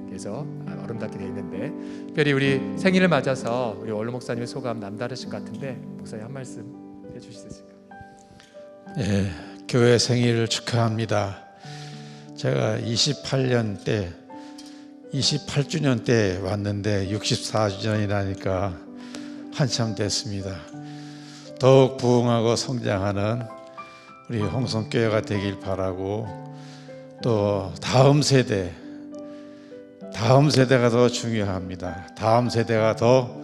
그래서 아름답게 되어 있는데, 특별히 우리 생일을 맞아서 우리 원로 목사님의 소감 남다르실 것 같은데 목사님 한 말씀 해주실 수 있을까요? 교회 생일을 축하합니다. 제가 28주년 때 왔는데 64주년이라니까 한참 됐습니다. 더욱 부흥하고 성장하는 우리 홍성교회가 되길 바라고, 또 다음 세대가 더 중요합니다. 다음 세대가 더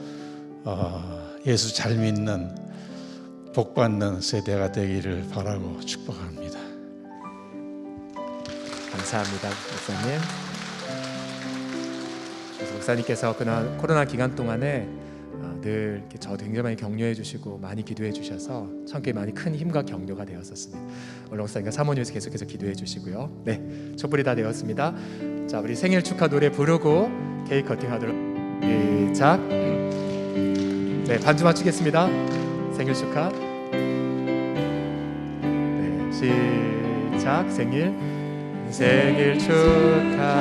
예수 잘 믿는 복받는 세대가 되기를 바라고 축복합니다. 감사합니다, 목사님. 그래서 목사님께서 그날 코로나 기간 동안에 늘 이렇게 저도 굉장히 많이 격려해 주시고 많이 기도해 주셔서 참게 많이 큰 힘과 격려가 되었었습니다. 원로 목사님과 사모님께서 계속해서 기도해 주시고요. 촛불이 다 되었습니다. 자, 우리 생일 축하 노래 부르고 케이크 커팅하도록. 시작. 반주 맞추겠습니다. 생일 축하. 시작. 생일 축하합니다.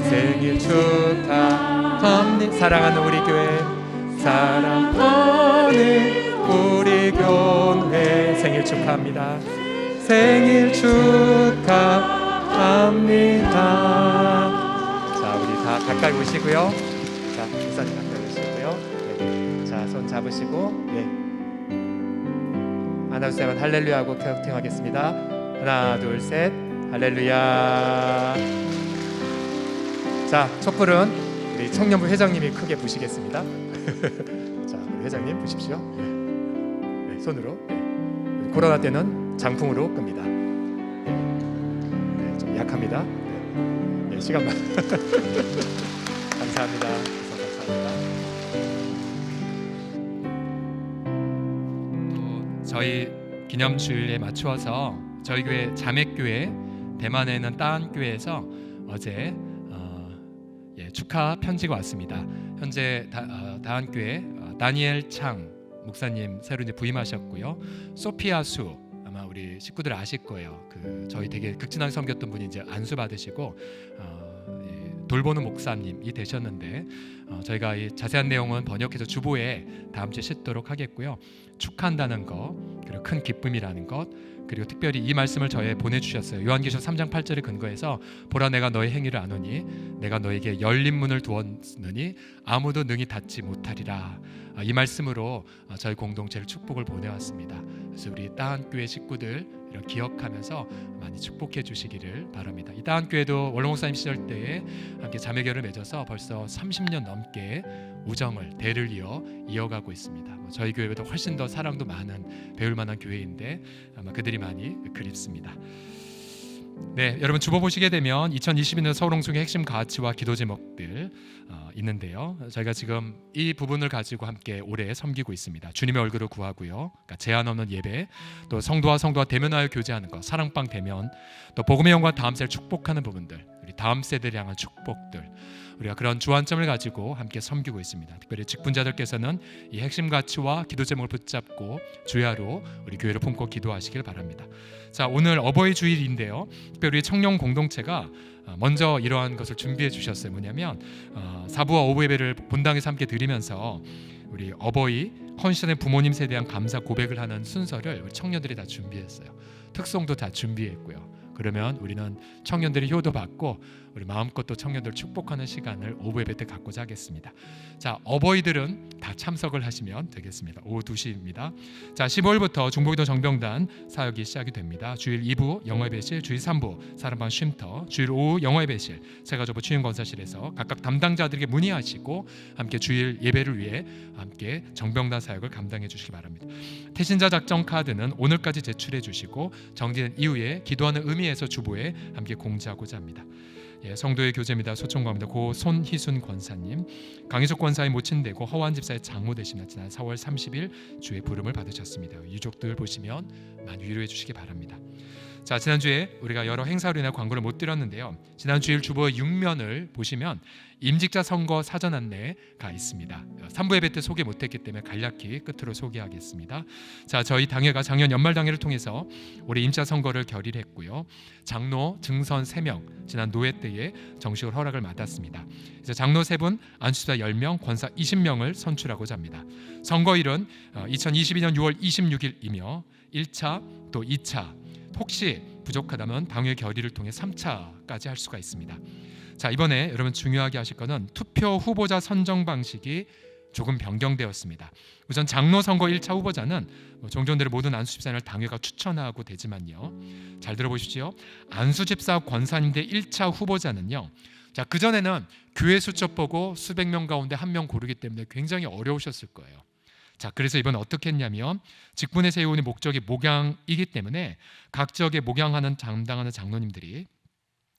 생일 축하합니다. 사랑하는 우리 교회, 사랑하는 우리 교회 생일 축하합니다. 생일 축하합니다. 자, 우리 다 가까이 오시고요. 자, 목사님 가까이 오시고요. 자, 손 잡으시고 하나 둘 셋 하면 할렐루야 하고 커팅하겠습니다. 하나 둘 셋 할렐루야. 자, 촛불은 우리 청년부 회장님이 크게 부시겠습니다. 자, 우리 회장님 부십시오. 손으로. 코로나 때는 장풍으로 끕니다. 좀 약합니다. 시간만. 감사합니다. 감사합니다. 또 저희 기념주일에 맞추어서 저희 교회 자매교회 대만에 있는 따안교회에서 어제 축하 편지가 왔습니다. 현재 다안교회 다니엘 창 목사님 새로 이제 부임하셨고요. 소피아 수 아마 우리 식구들 아실 거예요. 저희 되게 극진하게 섬겼던 분이 이제 안수 받으시고 돌보는 목사님이 되셨는데 저희가 이 자세한 내용은 번역해서 주보에 다음 주에 싣도록 하겠고요. 축하한다는 것, 그리고 큰 기쁨이라는 것, 그리고 특별히 이 말씀을 저에 보내주셨어요. 요한계시록 3장 8절을 근거해서 보라 내가 너의 행위를 아노니 내가 너에게 열린 문을 두었느니 아무도 능히 닫지 못하리라. 이 말씀으로 저희 공동체를 축복을 보내왔습니다. 그래서 우리 따한교회 식구들 이런 기억하면서 많이 축복해 주시기를 바랍니다. 이 따한교회도 원로 목사님 시절 때에 함께 자매교를 맺어서 벌써 30년 넘게 우정을 대를 이어가고 있습니다. 저희 교회보다 훨씬 더 사랑도 많은 배울 만한 교회인데 아마 그들이 많이 그립습니다. 여러분 주보 보시게 되면 2022년 서울홍송의 핵심 가치와 기도 제목들 있는데요. 저희가 지금 이 부분을 가지고 함께 올해 섬기고 있습니다. 주님의 얼굴을 구하고요. 그러니까 제한 없는 예배, 또 성도와 대면하여 교제하는 것, 사랑방 대면, 또 복음의 영광 다음 셀 축복하는 부분들, 우리 다음 세대를 향한 축복들, 우리가 그런 주안점을 가지고 함께 섬기고 있습니다. 특별히 직분자들께서는 이 핵심 가치와 기도 제목을 붙잡고 주야로 우리 교회를 품고 기도하시길 바랍니다. 자, 오늘 어버이 주일인데요. 특별히 우리 청년 공동체가 먼저 이러한 것을 준비해 주셨어요. 뭐냐면 사부와 오부 예배를 본당에서 함께 드리면서 우리 어버이 헌신의 부모님 세대에 대한 감사 고백을 하는 순서를 우리 청년들이 다 준비했어요. 특송도 다 준비했고요. 그러면 우리는 청년들이 효도 받고 우리 마음껏 또 청년들 축복하는 시간을 오후 예배 때 갖고자 하겠습니다. 자, 어버이들은 다 참석을 하시면 되겠습니다. 오후 2시입니다. 자, 15일부터 중보기도 정병단 사역이 시작이 됩니다. 주일 2부 영어예배실, 주일 3부 사랑방 쉼터, 주일 오후 영어예배실, 세가족부 취임건사실에서 각각 담당자들에게 문의하시고 함께 주일 예배를 위해 함께 정병단 사역을 감당해 주시기 바랍니다. 태신자 작정 카드는 오늘까지 제출해 주시고 정지된 이후에 기도하는 의미에서 주보에 함께 공지하고자 합니다. 예, 성도의 교제입니다. 소총과입니다. 고 손희순 권사님, 강희석 권사의 모친되고 허완 집사의 장모 되시는 지난 4월 30일 주의 부름을 받으셨습니다. 유족들 보시면 많이 위로해 주시기 바랍니다. 자, 지난주에 우리가 여러 행사로 인해 광고를 못 드렸는데요. 지난 주일 주보의 6면을 보시면 임직자 선거 사전 안내가 있습니다. 3부 예배 때 소개 못했기 때문에 간략히 끝으로 소개하겠습니다. 자, 저희 당회가 작년 연말 당회를 통해서 올해 임자 선거를 결의했고요. 장로 증선 3명 지난 노회 때에 정식으로 허락을 받았습니다. 그래서 장로 3분, 안수자 10명, 권사 20명을 선출하고자 합니다. 선거일은 2022년 6월 26일이며 1차 또 2차, 혹시 부족하다면 당회 결의를 통해 3차까지 할 수가 있습니다. 자, 이번에 여러분 중요하게 하실 거는 투표 후보자 선정 방식이 조금 변경되었습니다. 우선 장로 선거 1차 후보자는 종전들의 모든 안수 집사를 당회가 추천하고 되지만요. 잘 들어보십시오. 안수 집사 권사님들 1차 후보자는요. 자, 그전에는 교회 수첩 보고 수백 명 가운데 한 명 고르기 때문에 굉장히 어려우셨을 거예요. 자, 그래서 이번 어떻게 했냐면 직분의 세운의 목적이 목양이기 때문에 각 지역에 목양하는 담당하는 장로님들이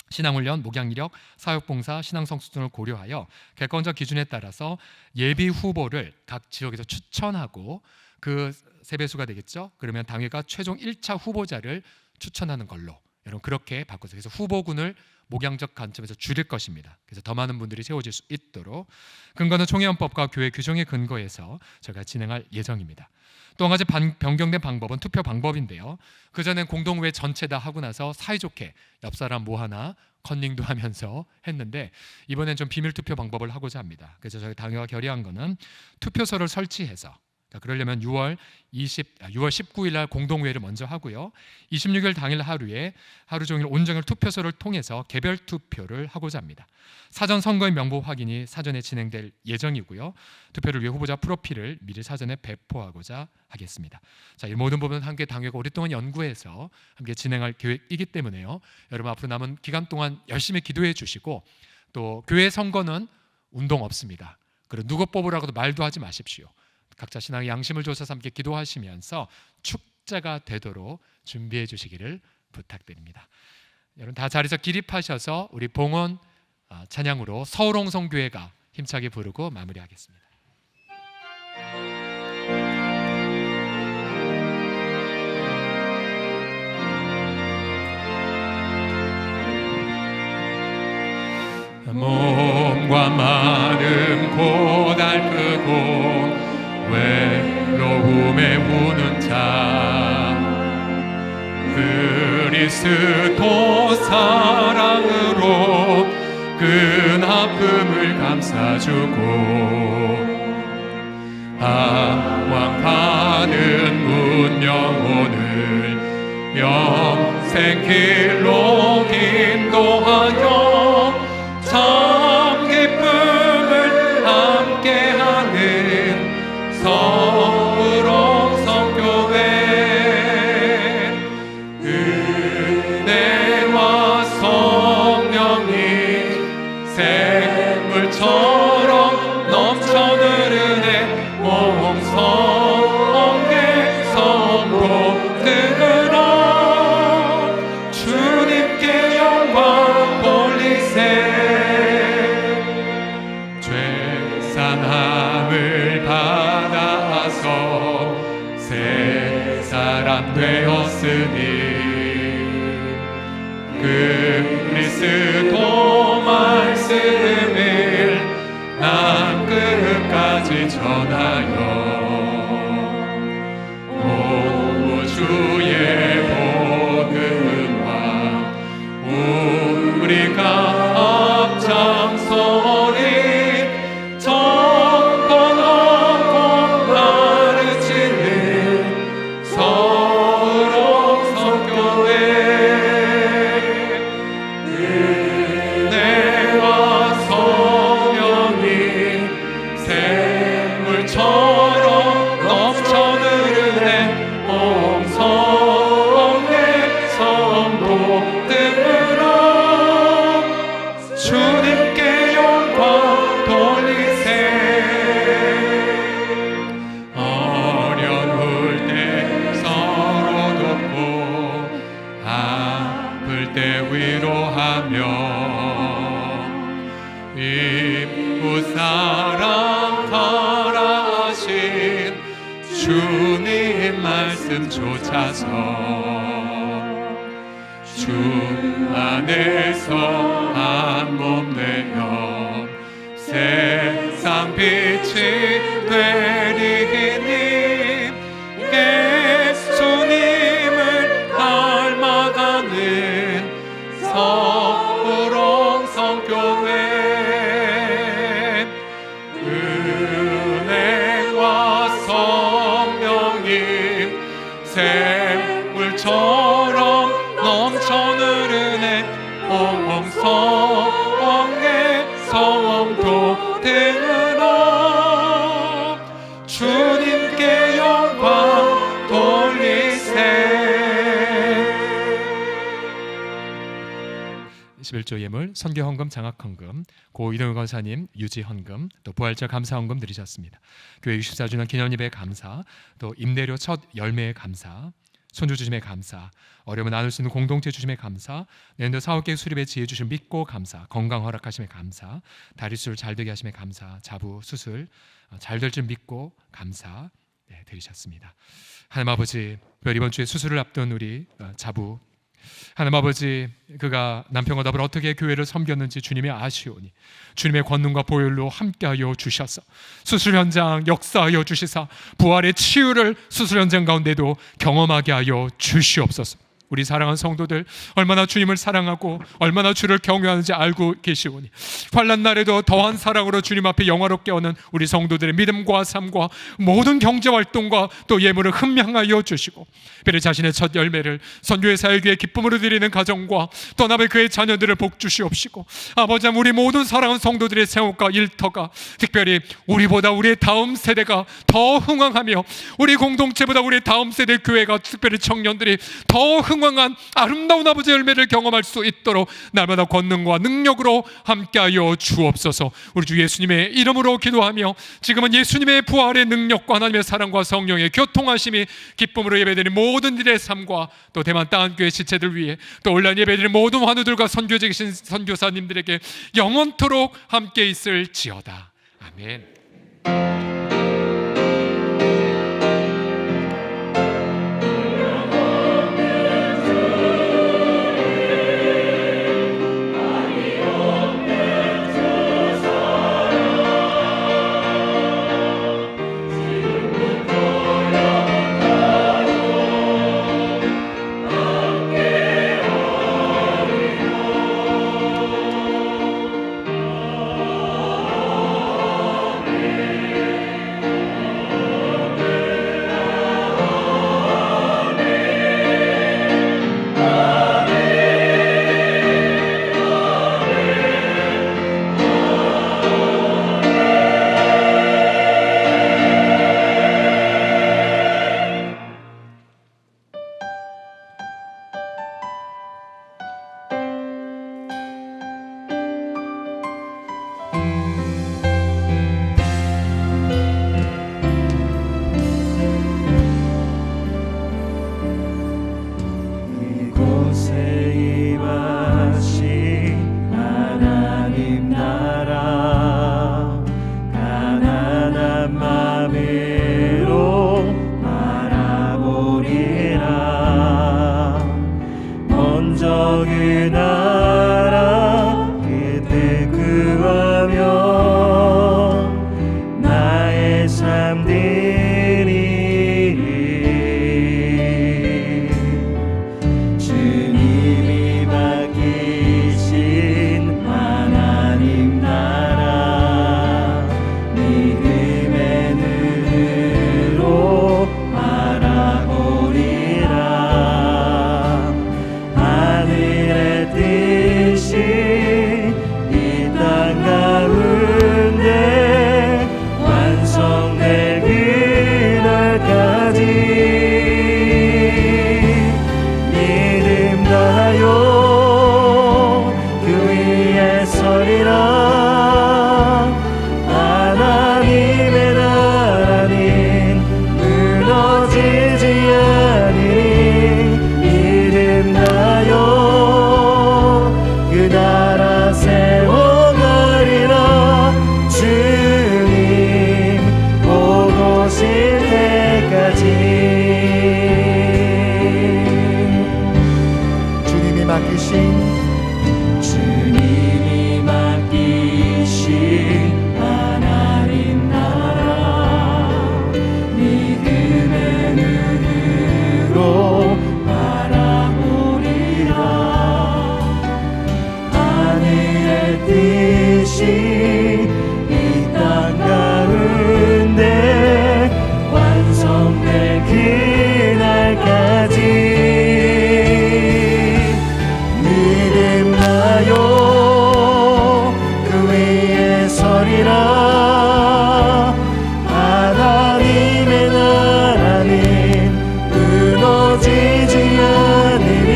신앙훈련, 목양이력, 사역봉사, 신앙성수 등을 고려하여 객관적 기준에 따라서 예비 후보를 각 지역에서 추천하고 그 세배수가 되겠죠. 그러면 당회가 최종 1차 후보자를 추천하는 걸로 여러분 그렇게 바꿔서 그래서 후보군을 목양적 관점에서 줄일 것입니다. 그래서 더 많은 분들이 세워질 수 있도록 근거는 총회헌법과 교회 규정에 근거해서 저희가 진행할 예정입니다. 또 한 가지 변경된 방법은 투표 방법인데요. 그전엔 공동회 전체 다 하고 나서 사이좋게 옆 사람 뭐 하나 컨닝도 하면서 했는데 이번엔 좀 비밀 투표 방법을 하고자 합니다. 그래서 저희 당회가 결의한 거는 투표소를 설치해서 그러려면 6월 19일 날 공동회의를 먼저 하고요. 26일 당일 하루에 하루 종일 온종일 투표소를 통해서 개별 투표를 하고자 합니다. 사전 선거의 명부 확인이 사전에 진행될 예정이고요. 투표를 위해 후보자 프로필을 미리 사전에 배포하고자 하겠습니다. 자, 이 모든 부분은 함께 당회가 오랫동안 연구해서 함께 진행할 계획이기 때문에요. 여러분 앞으로 남은 기간 동안 열심히 기도해 주시고 또 교회 선거는 운동 없습니다. 그리고 누구 뽑으라고도 말도 하지 마십시오. 각자 신앙의 양심을 조사해서 함께 기도하시면서 축제가 되도록 준비해 주시기를 부탁드립니다. 여러분 다 자리에서 기립하셔서 우리 봉헌 찬양으로 서울홍성교회가 힘차게 부르고 마무리하겠습니다. 몸과 마음 고달프고 외로움에 우는 자 그리스도 사랑으로 큰 아픔을 감싸주고 방황하는 문영혼을 영생 길로 인도하여 참 기쁨을 함께하는 서울홍성교회 은혜와 성령이 샘물처럼 넘쳐 흐르네 홍성의 성도 들으라 주님께 영광 돌리세 죄사함을 받아서 새 사람 되었으니 그리스도 말씀을 난 끝까지 전하여 우주의 복음과 우리가 앞장서리 정권하고 가르치는 서울옥 성교회 은혜와 성령이 샘물처럼 넘쳐 흐르네 온 성내 성도들아 주님께 영광 돌리세 어려울 때 서로 돕고 아플 때 위로하며 이웃 사랑하라 하신 주님 말씀 쫓아서 주 안에서 한 몸 되어 세상 빛이 되리니 예수님을 닮아가는 서울옥 성교회 은혜와 성령이 샘물처럼 넘쳐 흐르네 온 성내 성도들아 주님께 영광 돌리세 11조 예물, 선교 헌금, 장학 헌금, 고 이동현 권사님 유지 헌금, 또 부활절 감사 헌금 드리셨습니다. 교회 64주년 기념 예배 감사, 또 임대료 첫 열매의 감사, 손주 주심의 감사, 어려움을 나눌 수 있는 공동체 주심의 감사, 내년도 사업계획 수립에 지혜 주심 믿고 감사, 건강 허락하심의 감사, 다리수를 잘 되게 하심의 감사, 자부 수술 잘 될 줄 믿고 감사 드리셨습니다. 하나님 아버지, 이번 주에 수술을 앞둔 우리 자부 하나님 아버지, 그가 남편과 더불어 어떻게 교회를 섬겼는지 주님이 아시오니 주님의 권능과 보혈로 함께하여 주셔서 수술 현장 역사하여 주시사 부활의 치유를 수술 현장 가운데도 경험하게 하여 주시옵소서. 우리 사랑하는 성도들 얼마나 주님을 사랑하고 얼마나 주를 경외하는지 알고 계시오니 환난 날에도 더한 사랑으로 주님 앞에 영화롭게 오는 우리 성도들의 믿음과 삶과 모든 경제활동과 또 예물을 흠양하여 주시고 베리 자신의 첫 열매를 선교의 사역의 기쁨으로 드리는 가정과 또 나의 그의 자녀들을 복 주시옵시고 아버지 우리 모든 사랑하는 성도들의 생업과 일터가 특별히 우리보다 우리의 다음 세대가 더 흥왕하며 우리 공동체보다 우리의 다음 세대 교회가 특별히 청년들이 더 흥왕한 아름다운 아버지의 열매를 경험할 수 있도록 날마다 권능과 능력으로 함께하여 주옵소서. 우리 주 예수님의 이름으로 기도하며 지금은 예수님의 부활의 능력과 하나님의 사랑과 성령의 교통하심이 기쁨으로 예배드리는 모든 일의 삶과 또 대만 땅한교회 지체들 위해 또 온라인 예배드리는 모든 환우들과 선교제 계신 선교사님들에게 영원토록 함께 있을지어다. 아멘. 사람들이 주님이 맡기신 하나님 나라 믿음의 눈으로 바라보리라. 하늘의 뜻이 이 땅 가운데 완성될 그날까지 믿음나요. 그 위에 서리라. 하나님의 나라는 무너지지 않으니 믿음나요. 그 나라 세워가리라. 주님 보고 오실 때까지. 주님이 맡기신 하나님 나라 믿음의 눈으로 바라보리라. 하늘의 뜻이 이 땅 가운데 완성될 그날까지 믿음나요. 그 위에 서리라. 하나님의 나라는 무너지지 않으니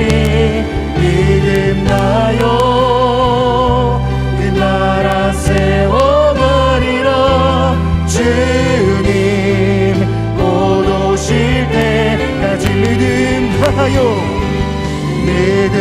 믿음나요. 그 나라 세워가리라. 주님 곧 오실 때까지 믿음나요. 믿음